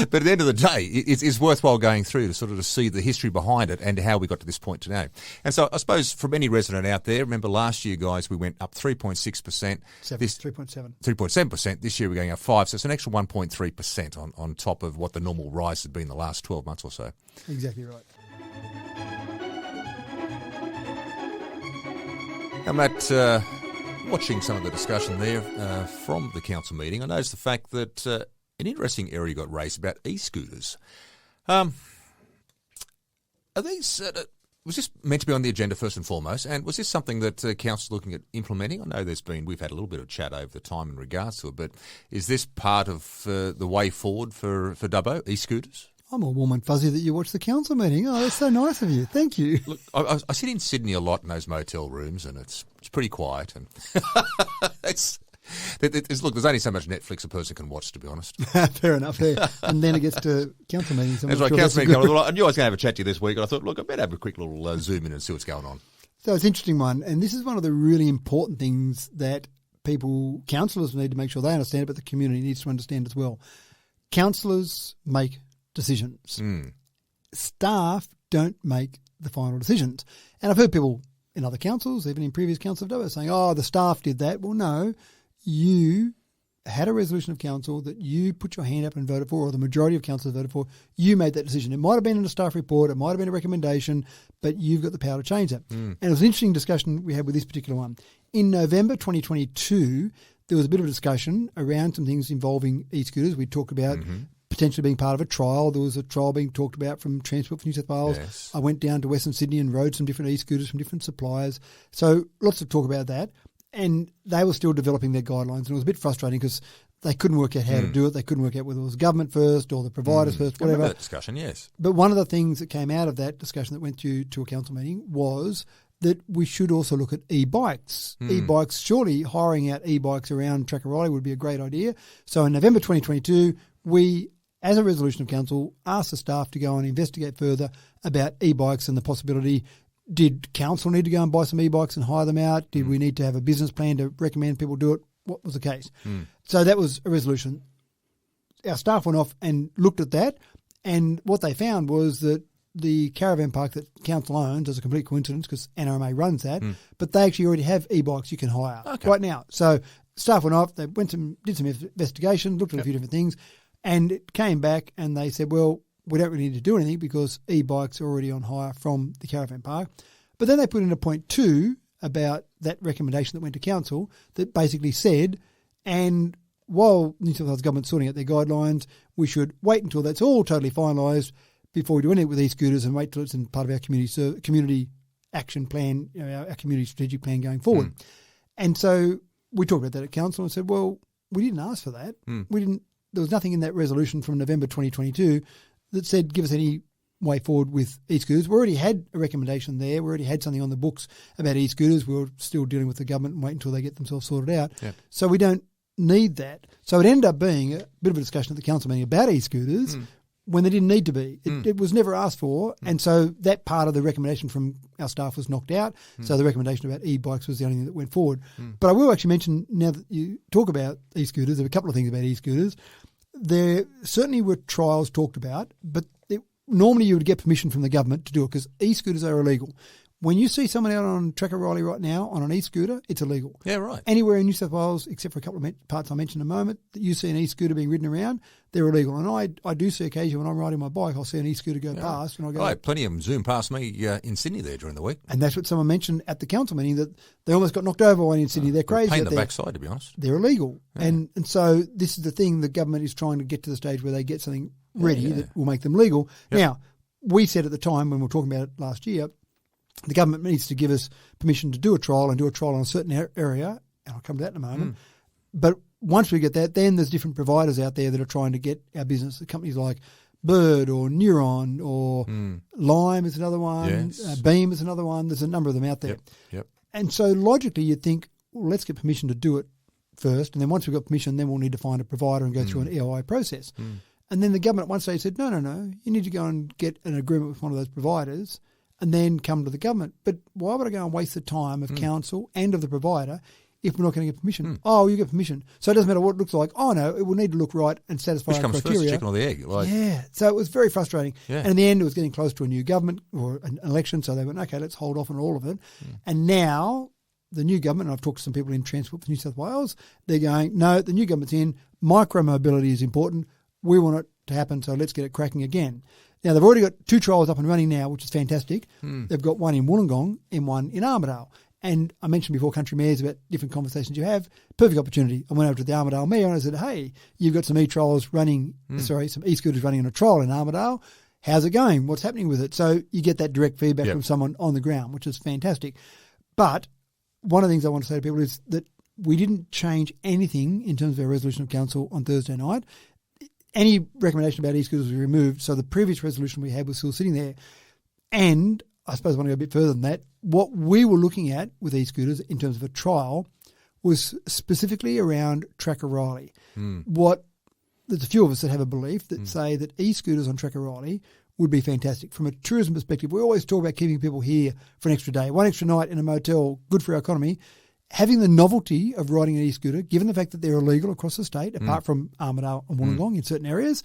but at the end of the day, it's worthwhile going through to sort of to see the history behind it and how we got to this point today. And so I suppose from any resident out there, remember last year, guys, we went up 3.6%. 3.7. 3.7%. This year we're going up 5%. So it's an extra 1.3% on top of what the normal rise has been the last 12 months or so. Exactly right. And Matt, watching some of the discussion there from the council meeting, I noticed the fact that an interesting area got raised about e-scooters. Are these? Was this meant to be on the agenda first and foremost? And was this something that council's looking at implementing? I know we've had a little bit of chat over the time in regards to it, but is this part of the way forward for Dubbo, e-scooters? I'm all warm and fuzzy that you watched the council meeting. Oh, that's so nice of you. Thank you. Look, I sit in Sydney a lot in those motel rooms, and it's pretty quiet. And look, there's only so much Netflix a person can watch, to be honest. Fair enough. There. And then it gets to council meetings. That's right, council meeting. I knew I was going to have a chat to you this week, and I thought, look, I better have a quick little zoom in and see what's going on. So it's an interesting one, and this is one of the really important things that councillors need to make sure they understand it, but the community needs to understand as well. Councillors make decisions. Staff don't make the final decisions. And I've heard people in other councils, even in previous council of Dubbo, saying, oh, the staff did that. Well, no, you had a resolution of council that you put your hand up and voted for, or the majority of councillors voted for. You made that decision. It might have been in a staff report, it might have been a recommendation, but you've got the power to change that. And it was an interesting discussion we had with this particular one. In November 2022, there was a bit of a discussion around some things involving e-scooters. We talked about potentially being part of a trial. There was a trial being talked about from Transport for New South Wales. Yes. I went down to Western Sydney and rode some different e-scooters from different suppliers. So lots of talk about that. And they were still developing their guidelines. And it was a bit frustrating because they couldn't work out how to do it. They couldn't work out whether it was government first or the providers first, whatever. I remember that discussion, yes. But one of the things that came out of that discussion that went to a council meeting was that we should also look at e-bikes. E-bikes, surely hiring out e-bikes around Trackarolli would be a great idea. So in November 2022, we, as a resolution of council, asked the staff to go and investigate further about e-bikes and the possibility. Did council need to go and buy some e-bikes and hire them out? Did we need to have a business plan to recommend people do it? What was the case? So that was a resolution. Our staff went off and looked at that, and what they found was that the caravan park that council owns is a complete coincidence because NRMA runs that, but they actually already have e-bikes you can hire right now. So staff went off, they did some investigation, looked at a few different things, and it came back and they said, well, we don't really need to do anything because e-bikes are already on hire from the caravan park. But then they put in a point 2 about that recommendation that went to council that basically said, and while New South Wales government's sorting out their guidelines, we should wait until that's all totally finalised before we do anything with e-scooters and wait till it's in part of our community action plan, our community strategic plan going forward. And so we talked about that at council and said, well, we didn't ask for that. There was nothing in that resolution from November 2022 that said give us any way forward with e-scooters. We already had a recommendation there. We already had something on the books about e-scooters. We were still dealing with the government and wait until they get themselves sorted out. So we don't need that. So it ended up being a bit of a discussion at the council meeting about e-scooters when they didn't need to be. It was never asked for, and so that part of the recommendation from our staff was knocked out. So the recommendation about e-bikes was the only thing that went forward. But I will actually mention, now that you talk about e-scooters, there are a couple of things about e-scooters. There certainly were trials talked about, but normally you would get permission from the government to do it because e-scooters are illegal. When you see someone out on Tracker Riley right now on an e-scooter, it's illegal. Yeah, right. Anywhere in New South Wales, except for a couple of parts I mentioned in a moment, that you see an e-scooter being ridden around, they're illegal. And I do see occasionally when I'm riding my bike, I'll see an e-scooter go past. And I go, plenty of them zoom past me in Sydney there during the week. And that's what someone mentioned at the council meeting, that they almost got knocked over one in Sydney. They're crazy. Pain in the backside, to be honest. They're illegal. And so this is the thing, the government is trying to get to the stage where they get something ready that will make them legal. Now, we said at the time when we were talking about it last year, the government needs to give us permission to do a trial and do a trial on a certain area, and I'll come to that in a moment. But once we get that, then there's different providers out there that are trying to get our business. The companies like Bird or Neuron or Lime is another one, Beam is another one. There's a number of them out there. And so logically you'd think, well, let's get permission to do it first, and then once we've got permission, then we'll need to find a provider and go through an EOI process. And then the government at one stage said, no, you need to go and get an agreement with one of those providers and then come to the government. But why would I go and waste the time of council and of the provider if we're not going to get permission? Oh, you get permission. So it doesn't matter what it looks like. Oh, no, it will need to look right and satisfy our criteria. Which comes first, chicken or the egg? So it was very frustrating. And in the end, it was getting close to a new government or an election, so they went, okay, let's hold off on all of it. And now the new government, and I've talked to some people in Transport for New South Wales, they're going, no, the new government's in, micro-mobility is important, we want it to happen, so let's get it cracking again. Now, they've already got 2 trials up and running now, which is fantastic. They've got one in Wollongong and one in Armidale. And I mentioned before, country mayors, about different conversations you have. Perfect opportunity. I went over to the Armidale mayor and I said, hey, you've got some e-trials running, some e-scooters running on a trial in Armidale. How's it going? What's happening with it? So you get that direct feedback from someone on the ground, which is fantastic. But one of the things I want to say to people is that we didn't change anything in terms of our resolution of council on Thursday night. Any recommendation about e-scooters was removed, so the previous resolution we had was still sitting there. And I suppose I want to go a bit further than that. What we were looking at with e-scooters in terms of a trial was specifically around Tracker Riley. There's a few of us that have a belief that say that e-scooters on Tracker Riley would be fantastic. From a tourism perspective, we always talk about keeping people here for an extra day. One extra night in a motel, good for our economy. Having the novelty of riding an e-scooter, given the fact that they're illegal across the state, apart from Armidale and Wollongong in certain areas,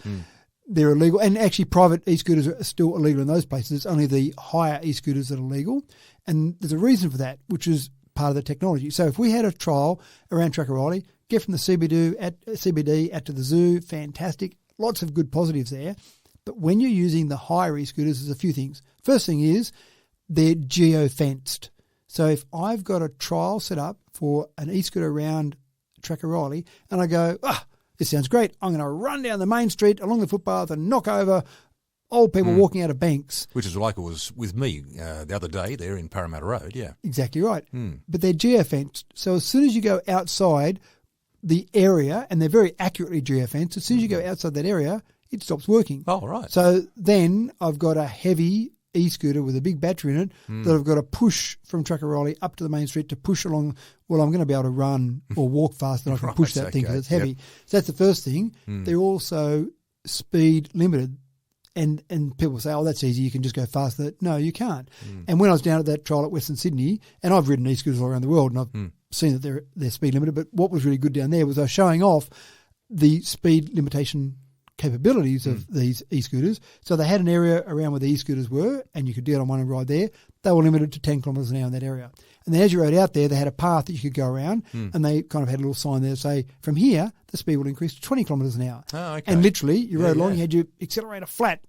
they're illegal. And actually private e-scooters are still illegal in those places. It's only the higher e-scooters that are legal. And there's a reason for that, which is part of the technology. So if we had a trial around Tracker Riley, get from the CBD out to the zoo, fantastic. Lots of good positives there. But when you're using the higher e-scooters, there's a few things. First thing is they're geo-fenced. So if I've got a trial set up for an e-scooter around Tracker Riley and I go, this sounds great, I'm going to run down the main street along the footpath and knock over old people walking out of banks. Which is like it was with me the other day there in Parramatta Road, Exactly right. But they're geo-fenced. So as soon as you go outside the area, and they're very accurately geo-fenced, as soon as you go outside that area, it stops working. Oh, right. So then I've got a heavy e-scooter with a big battery in it that I've got to push from Truckarolli up to the main street to push along. Well, I'm going to be able to run or walk faster than I can push that thing because it's heavy. So that's the first thing. They're also speed limited. And people say, oh, that's easy, you can just go faster. No, you can't. And when I was down at that trial at Western Sydney, and I've ridden e-scooters all around the world, and I've seen that they're speed limited, but what was really good down there was I was showing off the speed limitation capabilities of these e-scooters. So they had an area around where the e-scooters were, and you could get on one and ride there. They were limited to 10 kilometres an hour in that area. And then as you rode out there, they had a path that you could go around, and they kind of had a little sign there to say, from here, the speed will increase to 20 kilometres an hour. Oh, okay. And literally, you rode along, you had your accelerator flat,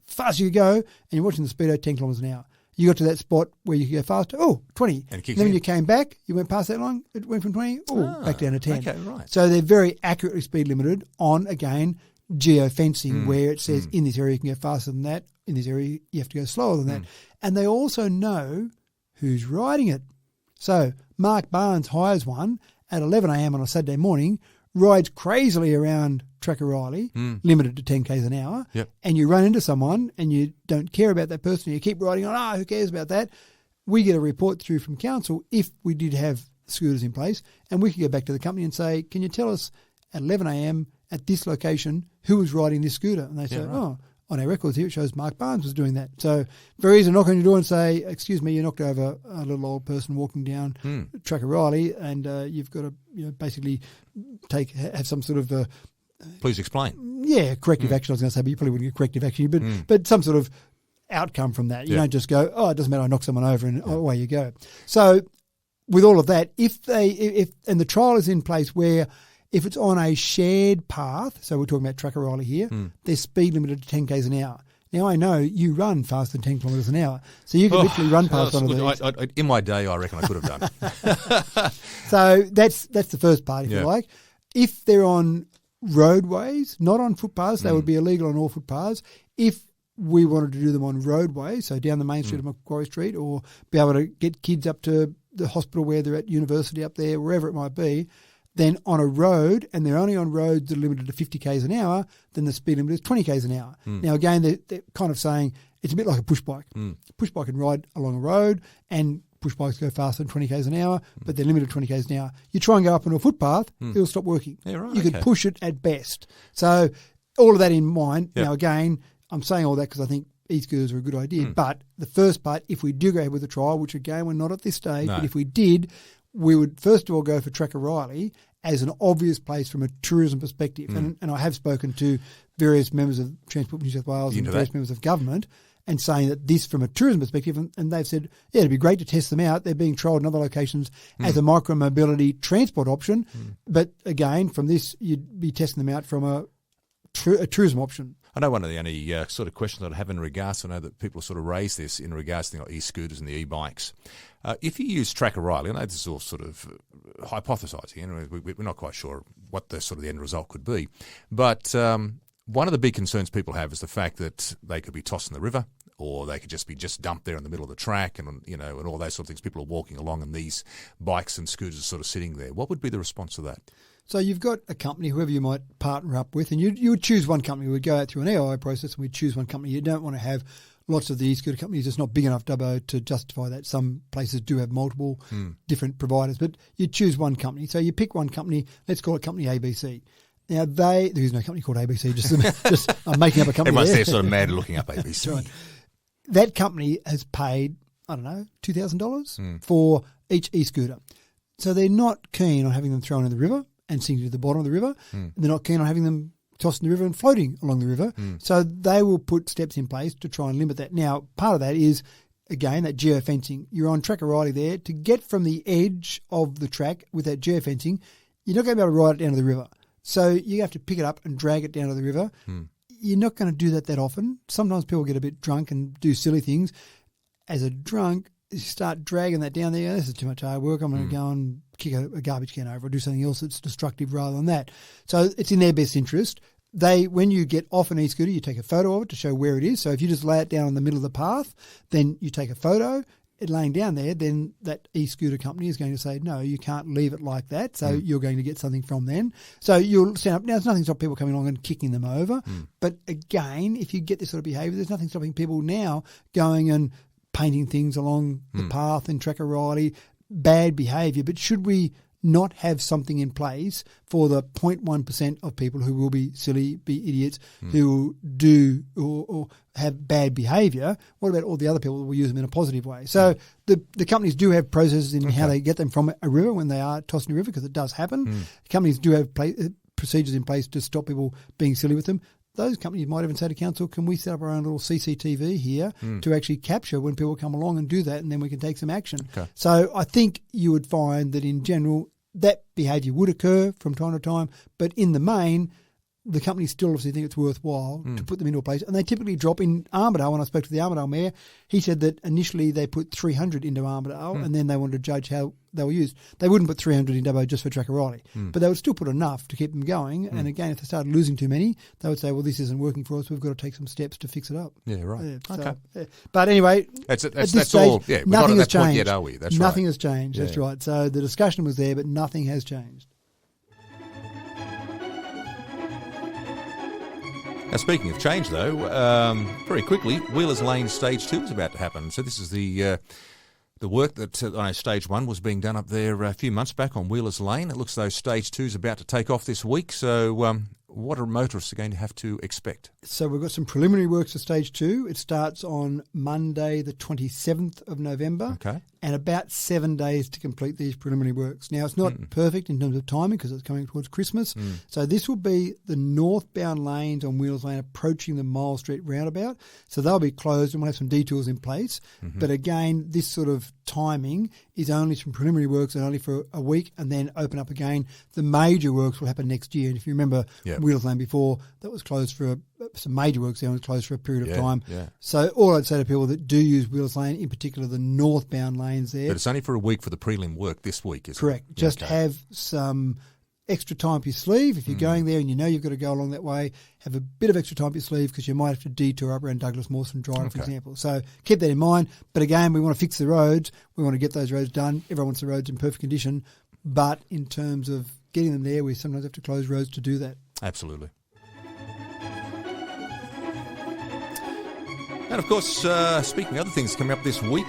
fast you could go, and you're watching the speedo 10 kilometres an hour. You got to that spot where you could go faster, 20. And then when you came back, you went past that line, it went from 20, back down to 10. Okay, right. So they're very accurately speed limited on, again, geofencing, where it says in this area you can go faster than that, in this area you have to go slower than that. And they also know who's riding it. So Mark Barnes hires one at 11 a.m. on a Saturday morning, rides crazily around Truckarolli, limited to 10 k's an hour, and you run into someone and you don't care about that person, you keep riding on, who cares about that? We get a report through from council if we did have scooters in place, and we could go back to the company and say, can you tell us at 11 a.m. at this location who was riding this scooter? And they say, on our records here it shows Mark Barnes was doing that. So very easy to knock on your door and say, excuse me, you knocked over a little old person walking down Truckarolli, and you've got to basically have some sort of please explain. Yeah, corrective action. I was going to say, but you probably wouldn't get corrective action, but some sort of outcome from that. You don't just go, it doesn't matter, I knock someone over and away you go. So with all of that, if and the trial is in place where if it's on a shared path, so we're talking about Truckarolli here, they're speed limited to 10 k's an hour. Now, I know you run faster than 10 kilometres an hour, so you can literally run past one of these. In my day, I reckon I could have done. So that's the first part, if you like. If they're on roadways, not on footpaths, they would be illegal on all footpaths. If we wanted to do them on roadways, so down the main street of Macquarie Street, or be able to get kids up to the hospital where they're at, university up there, wherever it might be, then on a road, and they're only on roads that are limited to 50 k's an hour, then the speed limit is 20 k's an hour. Now, again, they're kind of saying it's a bit like a push bike. Push bike can ride along a road, and push bikes go faster than 20 k's an hour, but they're limited to 20 k's an hour. You try and go up on a footpath, it'll stop working. Yeah, right, you could push it at best. So all of that in mind. Now, again, I'm saying all that because I think e-scooters are a good idea, but the first part, if we do go ahead with the trial, which again, we're not at this stage, but if we did, we would first of all go for Truckarolli as an obvious place from a tourism perspective. And I have spoken to various members of Transport New South Wales and various members of government and saying that this from a tourism perspective, and they've said, it'd be great to test them out. They're being trialled in other locations as a micro-mobility transport option. But again, from this, you'd be testing them out from a tourism option. I know one of the only sort of questions I'd have in regards, I know that people sort of raise this in regards to e-scooters and the e-bikes. If you use Truckarolli, I know this is all sort of hypothesising, and we're not quite sure what the sort of the end result could be. But one of the big concerns people have is the fact that they could be tossed in the river, or they could just be dumped there in the middle of the track, and and all those sort of things. People are walking along, and these bikes and scooters are sort of sitting there. What would be the response to that? So you've got a company, whoever you might partner up with, and you would choose one company. We'd go out through an AOI process, and we'd choose one company. You don't want to have lots of the e-scooter companies. It's not big enough, Dubbo, to justify that. Some places do have multiple different providers, but you choose one company. So you pick one company. Let's call it company ABC. Now there is no company called ABC. Just I'm making up a company. Everyone's there sort of mad looking up ABC. Right. That company has paid, I don't know, $2,000 for each e-scooter. So they're not keen on having them thrown in the river and sinking to the bottom of the river. They're not keen on having them tossed in the river and floating along the river. So they will put steps in place to try and limit that. Now, part of that is, again, that geofencing. You're on Truckarolli there. To get from the edge of the track with that geofencing, you're not going to be able to ride it down to the river. So you have to pick it up and drag it down to the river. You're not going to do that often. Sometimes people get a bit drunk and do silly things. As a drunk, you start dragging that down there. This is too much hard work. I'm going to go and kick a garbage can over or do something else that's destructive rather than that. So it's in their best interest. When you get off an e-scooter, you take a photo of it to show where it is. So if you just lay it down in the middle of the path, then you take a photo. it laying down there, then that e-scooter company is going to say, no, you can't leave it like that, so you're going to get something from them. So you'll stand up. Now, there's nothing to stop people coming along and kicking them over. But again, if you get this sort of behaviour, there's nothing stopping people now going and painting things along the path in Tracker-Riley, bad behaviour. But should we not have something in place for the 0.1% of people who will be silly, be idiots, who do or have bad behaviour? What about all the other people that will use them in a positive way? So the companies do have processes in how they get them from a river when they are tossed in a river, because it does happen. Companies do have procedures in place to stop people being silly with them. Those companies might even say to council, can we set up our own little CCTV here to actually capture when people come along and do that, and then we can take some action. Okay. So I think you would find that in general that behaviour would occur from time to time, but in the main, the companies still obviously think it's worthwhile to put them into a place. And they typically drop in Armidale. When I spoke to the Armidale mayor, he said that initially they put 300 into Armidale and then they wanted to judge how they were used. They wouldn't put 300 in Dubbo just for Tracker-Riley, but they would still put enough to keep them going. And again, if they started losing too many, they would say, well, this isn't working for us. We've got to take some steps to fix it up. Yeah, right. Okay. But anyway, That's stage, all. Yeah, we're not nothing at has that point changed. yet, are we? That's nothing right. has changed. That's Yeah. right. So the discussion was there, but nothing has changed. Now, speaking of change, though, very quickly, Wheelers Lane Stage 2 is about to happen. So this is the work that I know Stage 1 was being done up there a few months back on Wheelers Lane. It looks as though Stage 2 is about to take off this week. So what are motorists going to have to expect? So we've got some preliminary works for Stage 2. It starts on Monday, the 27th of November. Okay. And about 7 days to complete these preliminary works. Now, it's not perfect in terms of timing because it's coming towards Christmas. So this will be the northbound lanes on Wheelers Lane approaching the Mile Street roundabout. So they'll be closed and we'll have some detours in place. But again, this sort of timing is only some preliminary works and only for a week and then open up again. The major works will happen next year. And if you remember Wheelers Lane before, that was closed for some major works there was closed for a period of time. Yeah. So all I'd say to people that do use Wheelers Lane, in particular the northbound lanes there. But it's only for a week for the prelim work this week, isn't it? Correct. Just have some extra time up your sleeve. If you're going there and you know you've got to go along that way, have a bit of extra time up your sleeve because you might have to detour up around Douglas Mawson Drive, for example. So keep that in mind. But again, we want to fix the roads. We want to get those roads done. Everyone wants the roads in perfect condition. But in terms of getting them there, we sometimes have to close roads to do that. Absolutely. And of course, speaking of other things coming up this week,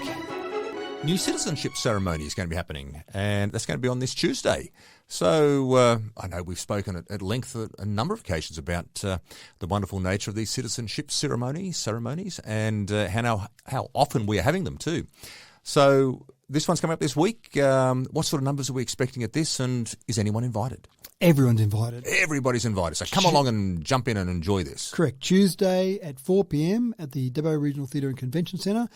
new citizenship ceremony is going to be happening, and that's going to be on this Tuesday. So I know we've spoken at length a number of occasions about the wonderful nature of these citizenship ceremonies, and how often we are having them too. So this one's coming up this week. What sort of numbers are we expecting at this, and is anyone invited? Everyone's invited. Everybody's invited. So come along and jump in and enjoy this. Correct. Tuesday at 4 p.m. at the Dubbo Regional Theatre and Convention Centre.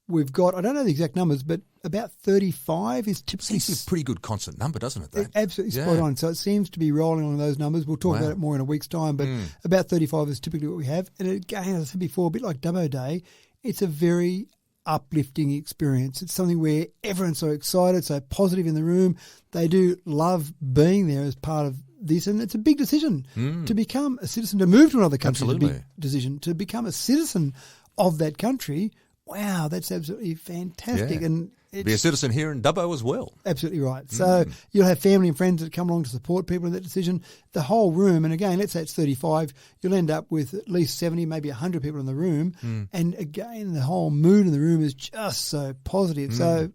We've got, I don't know the exact numbers, but about 35 is typically... Seems a pretty good constant number, doesn't it? That? Absolutely spot on. So it seems to be rolling on those numbers. We'll talk about it more in a week's time, but about 35 is typically what we have. And again, as I said before, a bit like Dubbo Day, it's a very uplifting experience. It's something where everyone's so excited, so positive in the room. They do love being there as part of this, and it's a big decision to become a citizen, to move to another country. Is a big decision. To become a citizen of that country, wow, that's absolutely fantastic. Yeah. And be a citizen here in Dubbo as well. Absolutely right. So you'll have family and friends that come along to support people in that decision. The whole room, and again, let's say it's 35, you'll end up with at least 70, maybe 100 people in the room. And again, the whole mood in the room is just so positive. So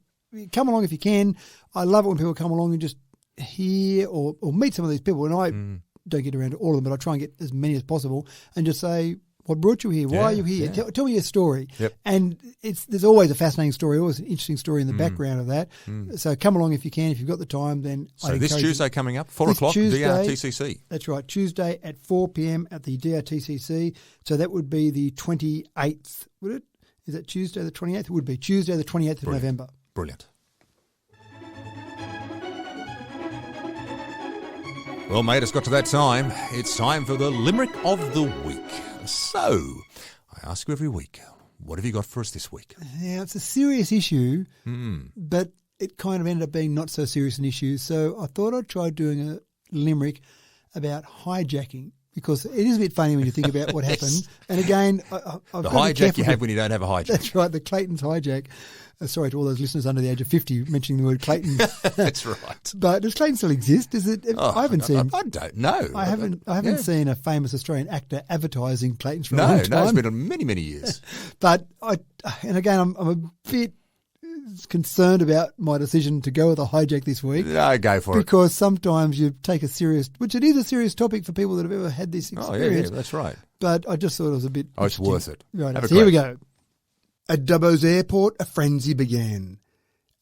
come along if you can. I love it when people come along and just hear or meet some of these people. And I don't get around to all of them, but I try and get as many as possible and just say, what brought you here? Why are you here? Yeah. Tell me your story. Yep. And there's always a fascinating story, always an interesting story in the background of that. So come along if you can. If you've got the time, then So this Tuesday coming up, 4 o'clock, DRTCC. That's right, Tuesday at 4 p.m. at the DRTCC. So that would be the 28th, would it? Is that Tuesday the 28th? It would be Tuesday the 28th of November. Brilliant. Well, mate, it's got to that time. It's time for the Limerick of the Week. So, I ask you every week, what have you got for us this week? Yeah, it's a serious issue, but it kind of ended up being not so serious an issue. So I thought I'd try doing a limerick about hijacking. because it is a bit funny when you think about what happened. And again, I've The got to be hijack careful you have when you don't have a hijack. That's right, the Clayton's hijack. Sorry to all those listeners under the age of 50 mentioning the word Clayton. That's right. But does Clayton still exist? Is it? I haven't seen. I don't know. I haven't seen a famous Australian actor advertising Clayton's for a No, long time. no, it's been on many years. But I'm a bit concerned about my decision to go with a hijack this week. No, go for it. Because sometimes you take a serious, which it is a serious topic for people that have ever had this experience. Oh, yeah, that's right. But I just thought it was a bit. Oh, it's worth it. Right, so here we go. At Dubbo's airport, a frenzy began,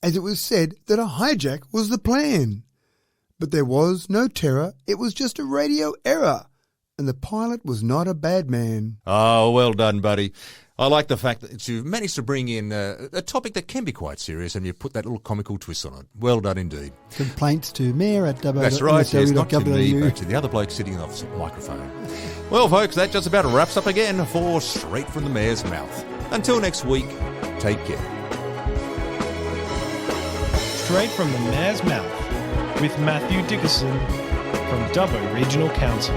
as it was said that a hijack was the plan. But there was no terror, it was just a radio error, and the pilot was not a bad man. Oh, well done, buddy. I like the fact that you've managed to bring in a topic that can be quite serious and you've put that little comical twist on it. Well done indeed. Complaints to mayor at Dubbo. That's right, yes, not to me, but to the other bloke sitting on the microphone. Well, folks, that just about wraps up again for Straight from the Mayor's Mouth. Until next week, take care. Straight from the Mayor's Mouth with Matthew Dickerson from Dubbo Regional Council.